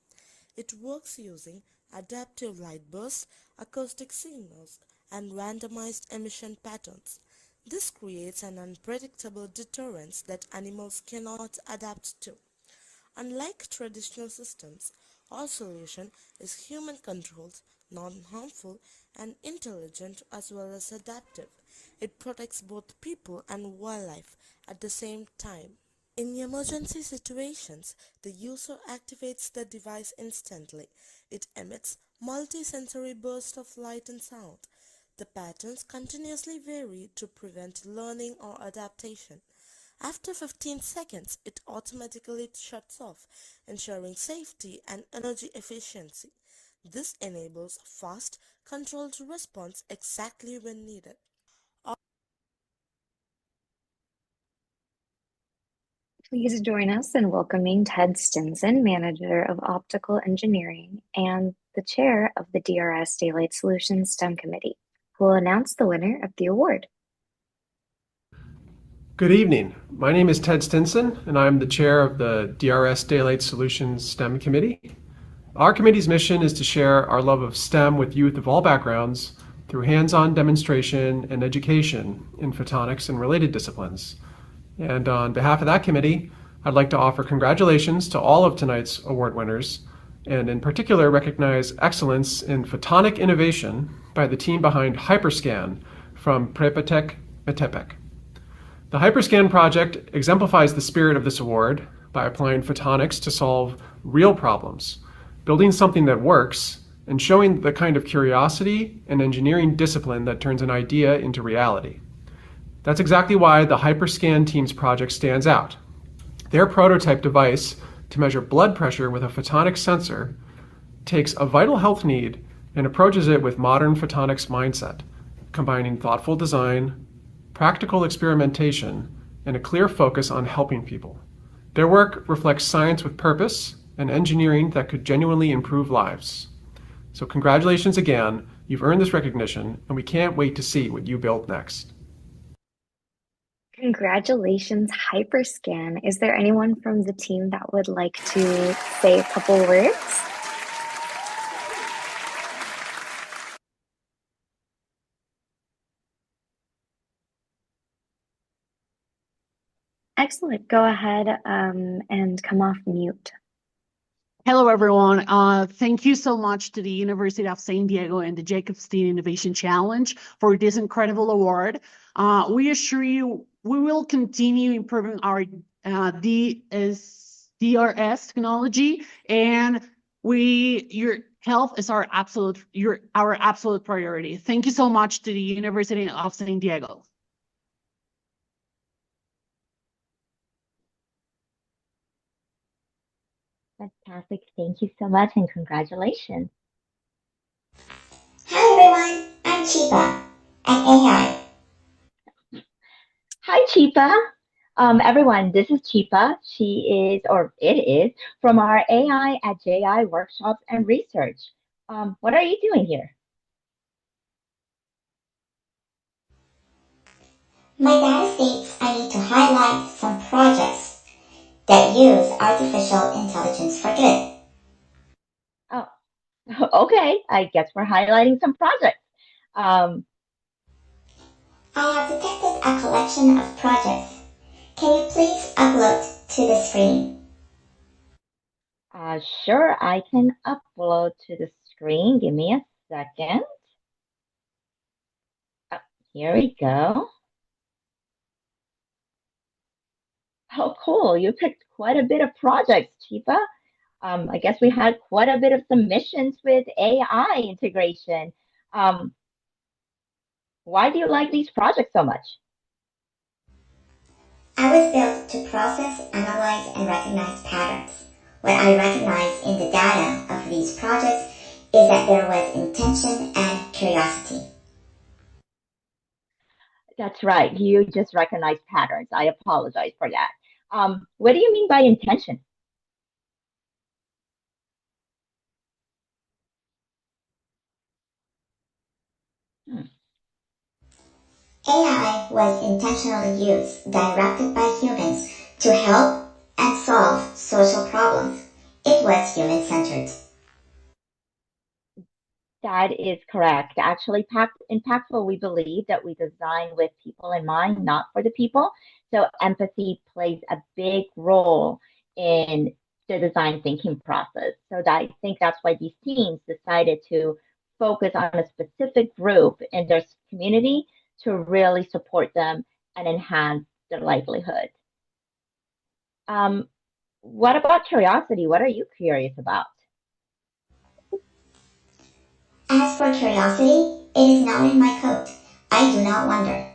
It works using adaptive light bursts, acoustic signals, and randomized emission patterns. This creates an unpredictable deterrence that animals cannot adapt to. Unlike traditional systems, our solution is human-controlled, non-harmful, and intelligent as well as adaptive. It protects both people and wildlife at the same time. In emergency situations, the user activates the device instantly. It emits multi-sensory bursts of light and sound. The patterns continuously vary to prevent learning or adaptation. After 15 seconds, it automatically shuts off, ensuring safety and energy efficiency. This enables fast, controlled response exactly when needed. Please join us in welcoming Ted Stinson, Manager of Optical Engineering and the Chair of the DRS Daylight Solutions STEM Committee, who will announce the winner of the award. Good evening. My name is Ted Stinson, and I'm the chair of the DRS Daylight Solutions STEM Committee. Our committee's mission is to share our love of STEM with youth of all backgrounds through hands-on demonstration and education in photonics and related disciplines. And on behalf of that committee, I'd like to offer congratulations to all of tonight's award winners, and in particular recognize excellence in photonic innovation by the team behind HyperScan from Prepatec Metepec. The HyperScan project exemplifies the spirit of this award by applying photonics to solve real problems, building something that works, and showing the kind of curiosity and engineering discipline that turns an idea into reality. That's exactly why the HyperScan team's project stands out. Their prototype device to measure blood pressure with a photonics sensor takes a vital health need and approaches it with modern photonics mindset, combining thoughtful design, practical experimentation, and a clear focus on helping people. Their work reflects science with purpose and engineering that could genuinely improve lives. So congratulations again, you've earned this recognition, and we can't wait to see what you build next. Congratulations, HyperScan. Is there anyone from the team that would like to say a couple words? Excellent. Go ahead and come off mute. Hello, everyone. Thank you so much to the University of San Diego and the Jacobstein Innovation Challenge for this incredible award. We assure you we will continue improving our DRS technology, and your health is our absolute priority. Thank you so much to the University of San Diego. Fantastic. Thank you so much and congratulations. Hi everyone, I'm Chiba, an AI. Hi, Chipa. Everyone, this is Chipa. She is, or it is, from our AI at JI workshops and research. What are you doing here? My data states I need to highlight some projects that use artificial intelligence for good. Oh, okay. I guess we're highlighting some projects. Um, I have detected a collection of projects. Can you please upload to the screen? sure, I can upload to the screen. Give me a second. Oh, here we go. Oh, cool. You picked quite a bit of projects, Chipa. I guess we had quite a bit of submissions with AI integration. Um, why do you like these projects so much? I was built to process, analyze, and recognize patterns. What I recognize in the data of these projects is that there was intention and curiosity. That's right. You just recognize patterns. I apologize for that. What do you mean by intention? Hmm. AI was intentionally used, directed by humans, to help and solve social problems. It was human-centered. That is correct. Actually, in Pactful, we believe that we design with people in mind, not for the people. So empathy plays a big role in the design thinking process. So that, I think that's why these teams decided to focus on a specific group in their community to really support them and enhance their livelihood. Um, what about curiosity? What are you curious about? As for curiosity, it is not in my code. I do not wonder.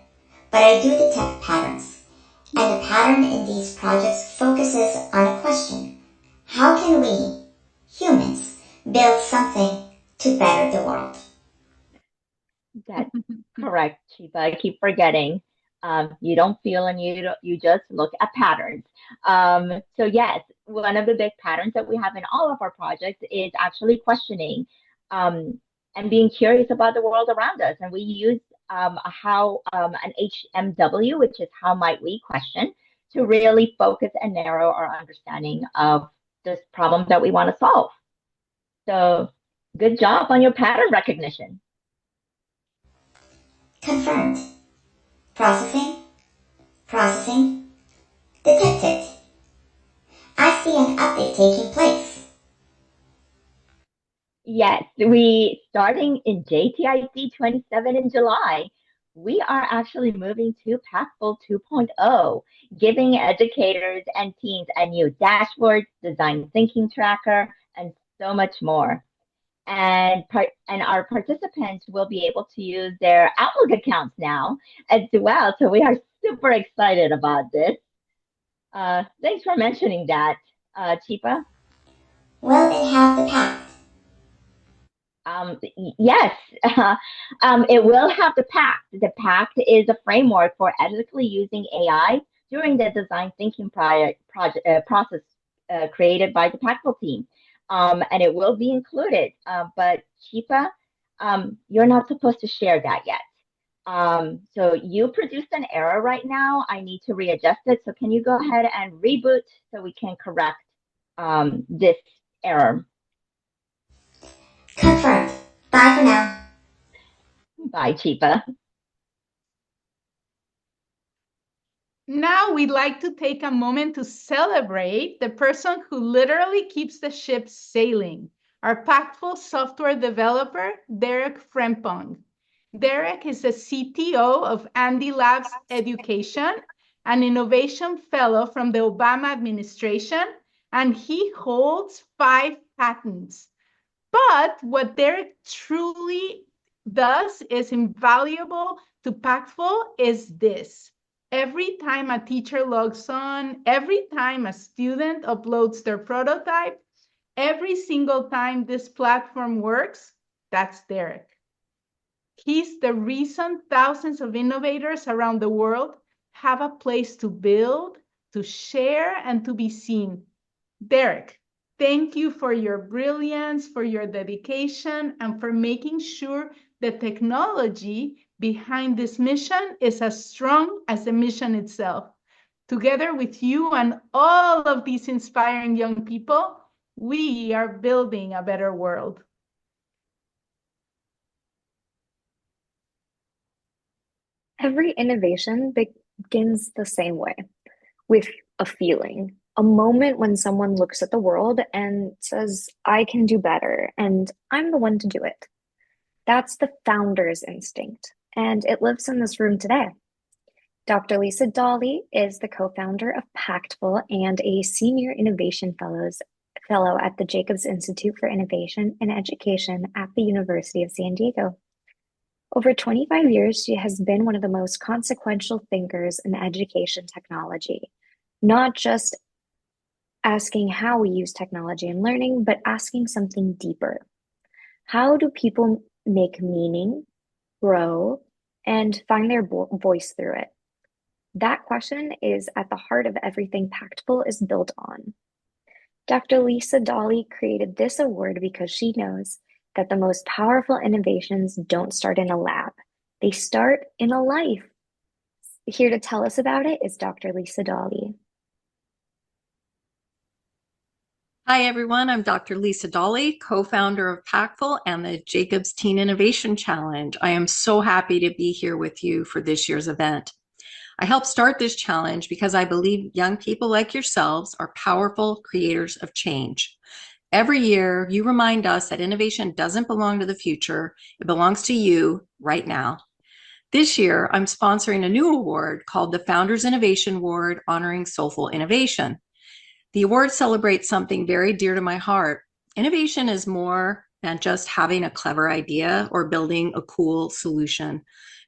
But I do detect patterns. And the pattern in these projects focuses on a question. How can we, humans, build something to better the world? That's correct, Chiba. I keep forgetting. You don't feel and you just look at patterns. So yes, one of the big patterns that we have in all of our projects is actually questioning and being curious about the world around us. And we use an HMW, which is how might we question, to really focus and narrow our understanding of this problem that we want to solve. So good job on your pattern recognition. Confirmed. Processing. Processing. Detected. I see an update taking place. Yes, we starting in JTIC27 in July. We are actually moving to Pactful 2.0, giving educators and teams a new dashboard, design thinking tracker, and so much more. And our participants will be able to use their Outlook accounts now as well. So we are super excited about this. Thanks for mentioning that, Chipa. Will it have the path? Yes, it will have the PACT. The PACT is a framework for ethically using AI during the design thinking process created by the Pactful team. And it will be included. But Chipa, you're not supposed to share that yet. So you produced an error right now. I need to readjust it. So can you go ahead and reboot so we can correct this error? Confirmed. Bye for now. Bye, Chipa. Now we'd like to take a moment to celebrate the person who literally keeps the ship sailing, our Pactful software developer, Derek Frempong. Derek is a CTO of Andy Labs Education, an innovation fellow from the Obama administration, and he holds 5 patents. But what Derek truly does is invaluable to Pactful is this. Every time a teacher logs on, every time a student uploads their prototype, every single time this platform works, that's Derek. He's the reason thousands of innovators around the world have a place to build, to share, and to be seen. Derek, thank you for your brilliance, for your dedication, and for making sure the technology behind this mission is as strong as the mission itself. Together with you and all of these inspiring young people, we are building a better world. Every innovation begins the same way, with a feeling, a moment when someone looks at the world and says, I can do better, and I'm the one to do it. That's the founder's instinct, and it lives in this room today. Dr. Lisa Dolly is the co-founder of Pactful and a senior innovation fellow at the Jacobs Institute for Innovation and Education at the University of San Diego. Over 25 years, she has been one of the most consequential thinkers in education technology, not just asking how we use technology in learning, but asking something deeper. How do people make meaning, grow, and find their voice through it? That question is at the heart of everything Pactful is built on. Dr. Lisa Dolly created this award because she knows that the most powerful innovations don't start in a lab. They start in a life. Here to tell us about it is Dr. Lisa Dolly. Hi, everyone. I'm Dr. Lisa Dolly, co-founder of Pactful and the Jacobs Teen Innovation Challenge. I am so happy to be here with you for this year's event. I helped start this challenge because I believe young people like yourselves are powerful creators of change. Every year, you remind us that innovation doesn't belong to the future. It belongs to you right now. This year, I'm sponsoring a new award called the Founders Innovation Award, honoring soulful innovation. The award celebrates something very dear to my heart. Innovation is more than just having a clever idea or building a cool solution.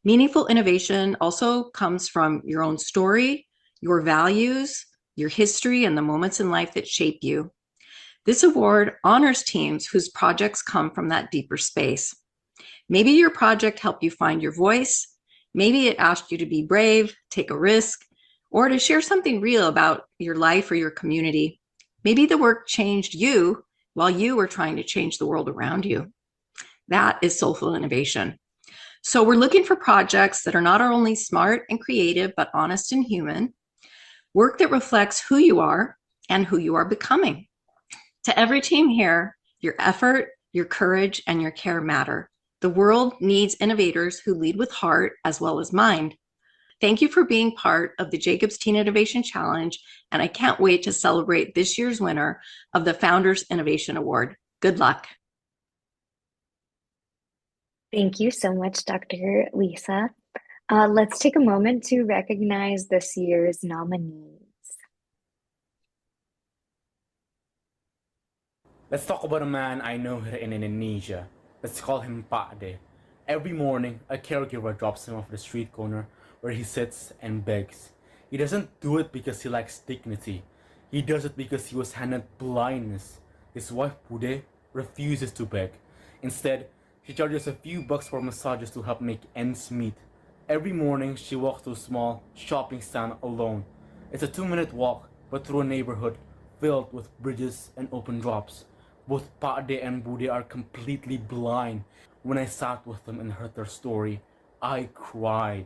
Meaningful innovation also comes from your own story, your values, your history, and the moments in life that shape you. This award honors teams whose projects come from that deeper space. Maybe your project helped you find your voice. Maybe it asked you to be brave, take a risk, or to share something real about your life or your community. Maybe the work changed you while you were trying to change the world around you. That is soulful innovation. So we're looking for projects that are not only smart and creative, but honest and human, work that reflects who you are and who you are becoming. To every team here, your effort, your courage, and your care matter. The world needs innovators who lead with heart as well as mind. Thank you for being part of the Jacobs Teen Innovation Challenge, and I can't wait to celebrate this year's winner of the Founders Innovation Award. Good luck. Thank you so much, Dr. Lisa. Let's take a moment to recognize this year's nominees. Let's talk about a man I know here in Indonesia. Let's call him Pakde. Every morning, a caregiver drops him off the street corner where he sits and begs. He doesn't do it because he lacks dignity. He does it because he was handed blindness. His wife, Bude, refuses to beg. Instead, she charges a few bucks for massages to help make ends meet. Every morning, she walks to a small shopping stand alone. It's a 2-minute walk, but through a neighborhood filled with bridges and open drops. Both Pakde and Bude are completely blind. When I sat with them and heard their story, I cried.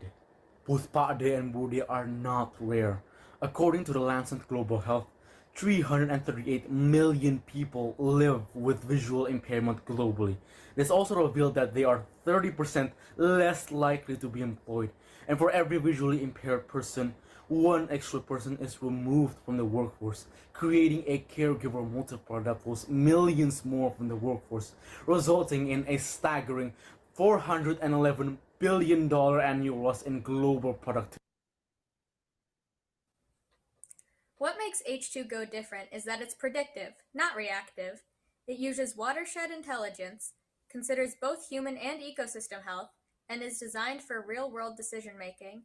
Both Pakde and Bude are not rare. According to the Lancet Global Health, 338 million people live with visual impairment globally. This also revealed that they are 30% less likely to be employed. And for every visually impaired person, one extra person is removed from the workforce, creating a caregiver multiplier that pulls millions more from the workforce, resulting in a staggering $411 billion annual loss in global productivity. What makes H2Go different is that it's predictive, not reactive. It uses watershed intelligence, considers both human and ecosystem health, and is designed for real-world decision-making.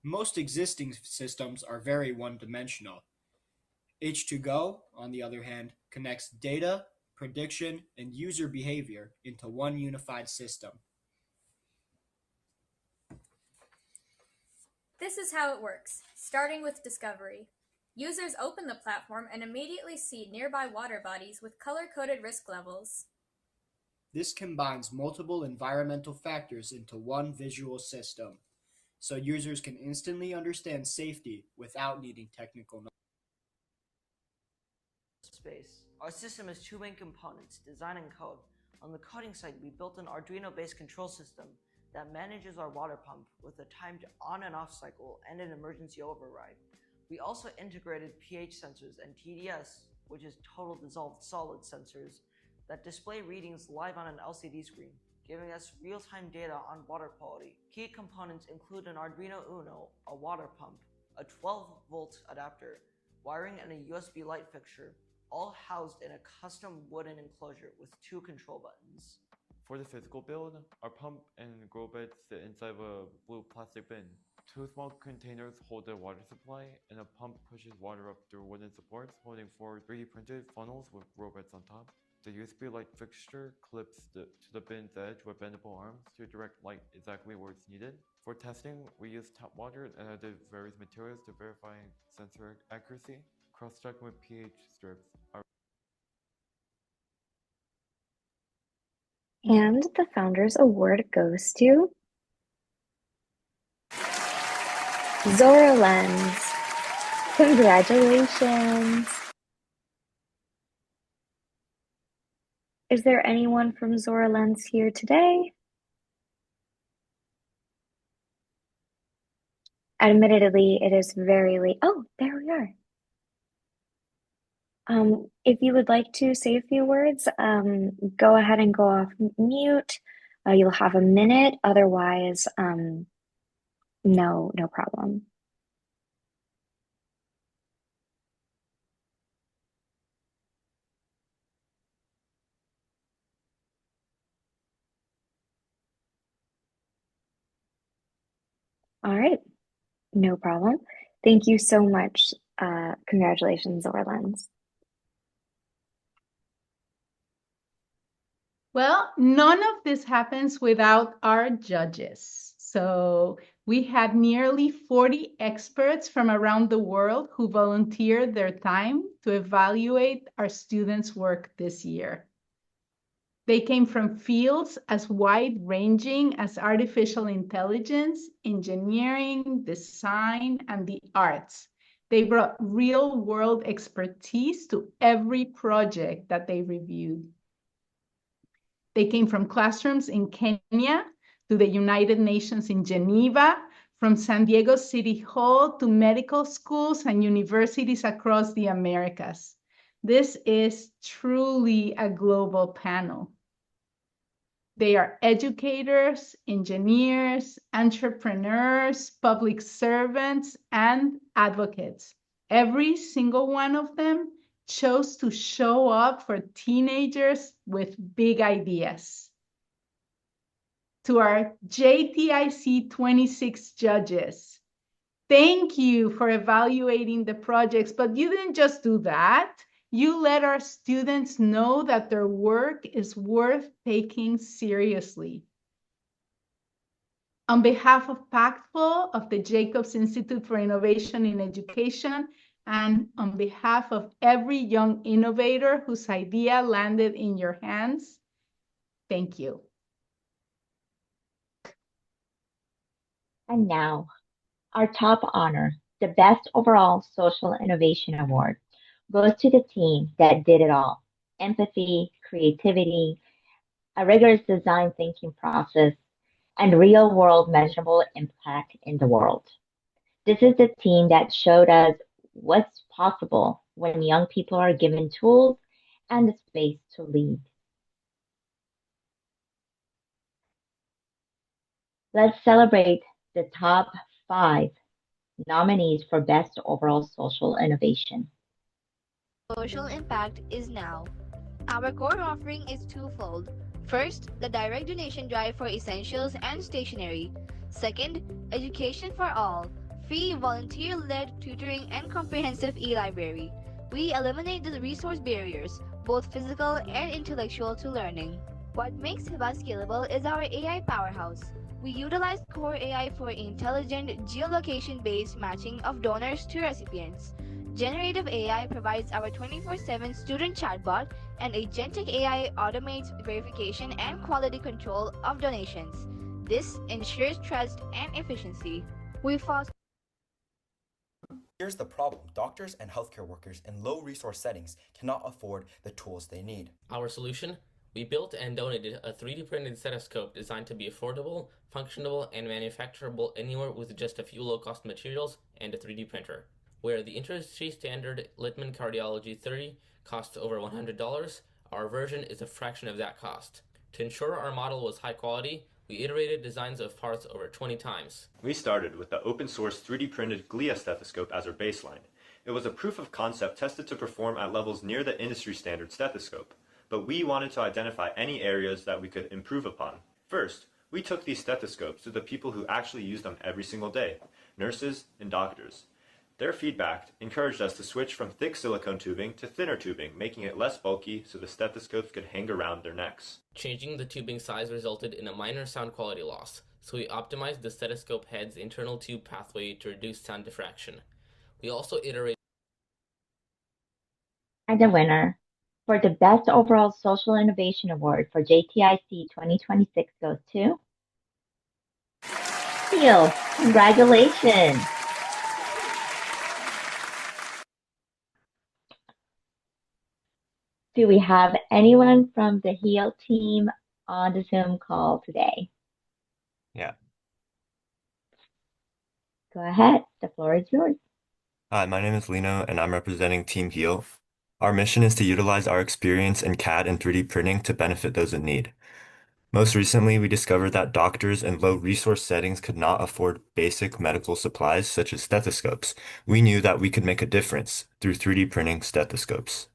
Most existing systems are very one-dimensional. H2Go, on the other hand, connects data, prediction, and user behavior into one unified system. This is how it works, starting with discovery. Users open the platform and immediately see nearby water bodies with color-coded risk levels. This combines multiple environmental factors into one visual system, so users can instantly understand safety without needing technical knowledge. Space. Our system has two main components, design and code. On the coding side, we built an Arduino-based control system that manages our water pump with a timed on and off cycle and an emergency override. We also integrated pH sensors and TDS, which is total dissolved solid sensors, that display readings live on an LCD screen, giving us real-time data on water quality. Key components include an Arduino Uno, a water pump, a 12-volt adapter, wiring, and a USB light fixture, all housed in a custom wooden enclosure with two control buttons. For the physical build, our pump and grow beds sit inside of a blue plastic bin. Two small containers hold the water supply, and a pump pushes water up through wooden supports holding four 3D printed funnels with grow beds on top. The USB light fixture clips to the bin's edge with bendable arms to direct light exactly where it's needed. For testing, we use tap water and added various materials to verify sensor accuracy. Cross-check with pH strips. And the Founders Award goes to ZoraLens. Congratulations. Is there anyone from ZoraLens here today? Admittedly, it is very late. Oh, there we are. If you would like to say a few words, go ahead and go off mute. You'll have a minute. Otherwise, no problem. All right, no problem. Thank you so much. Congratulations, ZoraLens. Well, none of this happens without our judges. So we had nearly 40 experts from around the world who volunteered their time to evaluate our students' work this year. They came from fields as wide-ranging as artificial intelligence, engineering, design, and the arts. They brought real-world expertise to every project that they reviewed. They came from classrooms in Kenya to the United Nations in Geneva, from San Diego City Hall to medical schools and universities across the Americas. This is truly a global panel. They are educators, engineers, entrepreneurs, public servants, and advocates. Every single one of them chose to show up for teenagers with big ideas. To our JTIC26 judges, thank you for evaluating the projects, but you didn't just do that. You let our students know that their work is worth taking seriously. On behalf of Pactful, of the Jacobs Institute for Innovation in Education, and on behalf of every young innovator whose idea landed in your hands, thank you. And now, our top honor, the Best Overall Social Innovation Award, goes to the team that did it all. Empathy, creativity, a rigorous design thinking process, and real-world measurable impact in the world. This is the team that showed us what's possible when young people are given tools and the space to lead. Let's celebrate the top 5 nominees for Best Overall Social Innovation. Social impact is now. Our core offering is twofold. First, the direct donation drive for essentials and stationery. Second, education for all, free volunteer-led tutoring and comprehensive e-library. We eliminate the resource barriers, both physical and intellectual, to learning. What makes HIBA scalable is our AI powerhouse. We utilize core AI for intelligent geolocation-based matching of donors to recipients. Generative AI provides our 24/7 student chatbot, and agentic AI automates verification and quality control of donations. This ensures trust and efficiency. We foster Here's the problem. Doctors and healthcare workers in low resource settings cannot afford the tools they need. Our solution? We built and donated a 3D printed stethoscope designed to be affordable, functional, and manufacturable anywhere with just a few low-cost materials and a 3D printer. Where the industry standard Littman Cardiology 30 costs over $100, our version is a fraction of that cost. To ensure our model was high quality, we iterated designs of parts over 20 times. We started with the open source 3D printed GLIA stethoscope as our baseline. It was a proof of concept tested to perform at levels near the industry standard stethoscope, but we wanted to identify any areas that we could improve upon. First, we took these stethoscopes to the people who actually use them every single day, nurses and doctors. Their feedback encouraged us to switch from thick silicone tubing to thinner tubing, making it less bulky so the stethoscopes could hang around their necks. Changing the tubing size resulted in a minor sound quality loss, so we optimized the stethoscope head's internal tube pathway to reduce sound diffraction. We also iterated. And the winner for the Best Overall Social Innovation Award for JTIC 2026 goes to Teal. Congratulations. Do we have anyone from the HEAL team on the Zoom call today? Yeah. Go ahead. The floor is yours. Hi, my name is Lino, and I'm representing Team HEAL. Our mission is to utilize our experience in CAD and 3D printing to benefit those in need. Most recently, we discovered that doctors in low resource settings could not afford basic medical supplies such as stethoscopes. We knew that we could make a difference through 3D printing stethoscopes.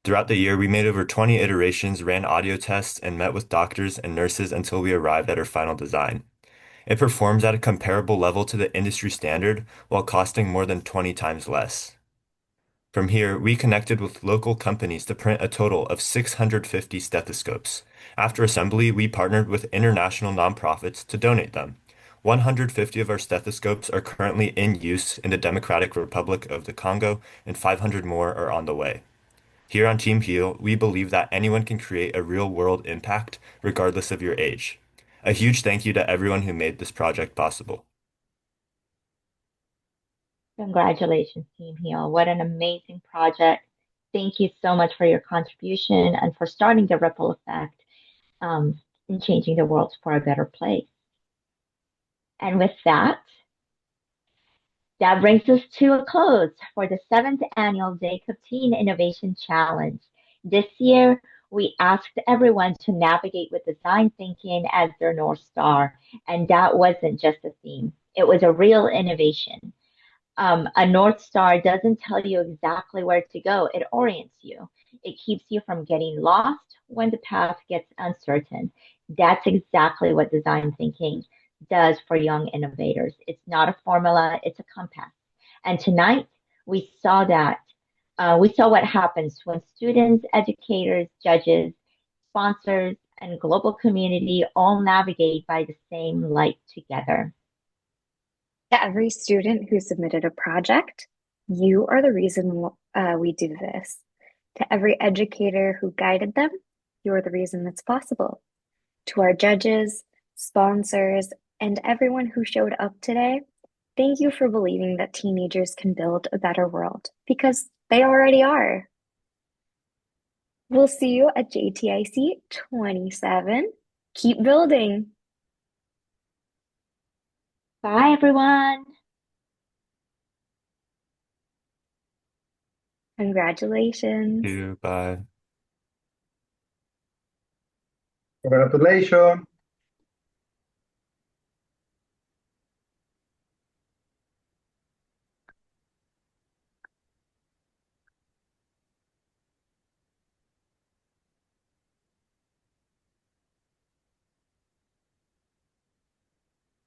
Throughout the year, we made over 20 iterations, ran audio tests, and met with doctors and nurses until we arrived at our final design. It performs at a comparable level to the industry standard while costing more than 20 times less. From here, we connected with local companies to print a total of 650 stethoscopes. After assembly, we partnered with international nonprofits to donate them. 150 of our stethoscopes are currently in use in the Democratic Republic of the Congo, and 500 more are on the way. Here on Team HEAL, we believe that anyone can create a real-world impact regardless of your age. A huge thank you to everyone who made this project possible. Congratulations, Team HEAL. What an amazing project. Thank you so much for your contribution and for starting the ripple effect in changing the world for a better place. And with that brings us to a close for the 7th annual Jacob Teen Innovation Challenge. This year, we asked everyone to navigate with design thinking as their North Star, and that wasn't just a theme. It was a real innovation. A North Star doesn't tell you exactly where to go. It orients you. It keeps you from getting lost when the path gets uncertain. That's exactly what design thinking does for young innovators. It's not a formula, it's a compass. And tonight, we saw that. We saw what happens when students, educators, judges, sponsors, and global community all navigate by the same light together. To every student who submitted a project, you are the reason we do this. To every educator who guided them, you are the reason it's possible. To our judges, sponsors, and everyone who showed up today, thank you for believing that teenagers can build a better world, because they already are. We'll see you at JTIC 27. Keep building. Bye, everyone. Congratulations. Thank you. Bye. Congratulations.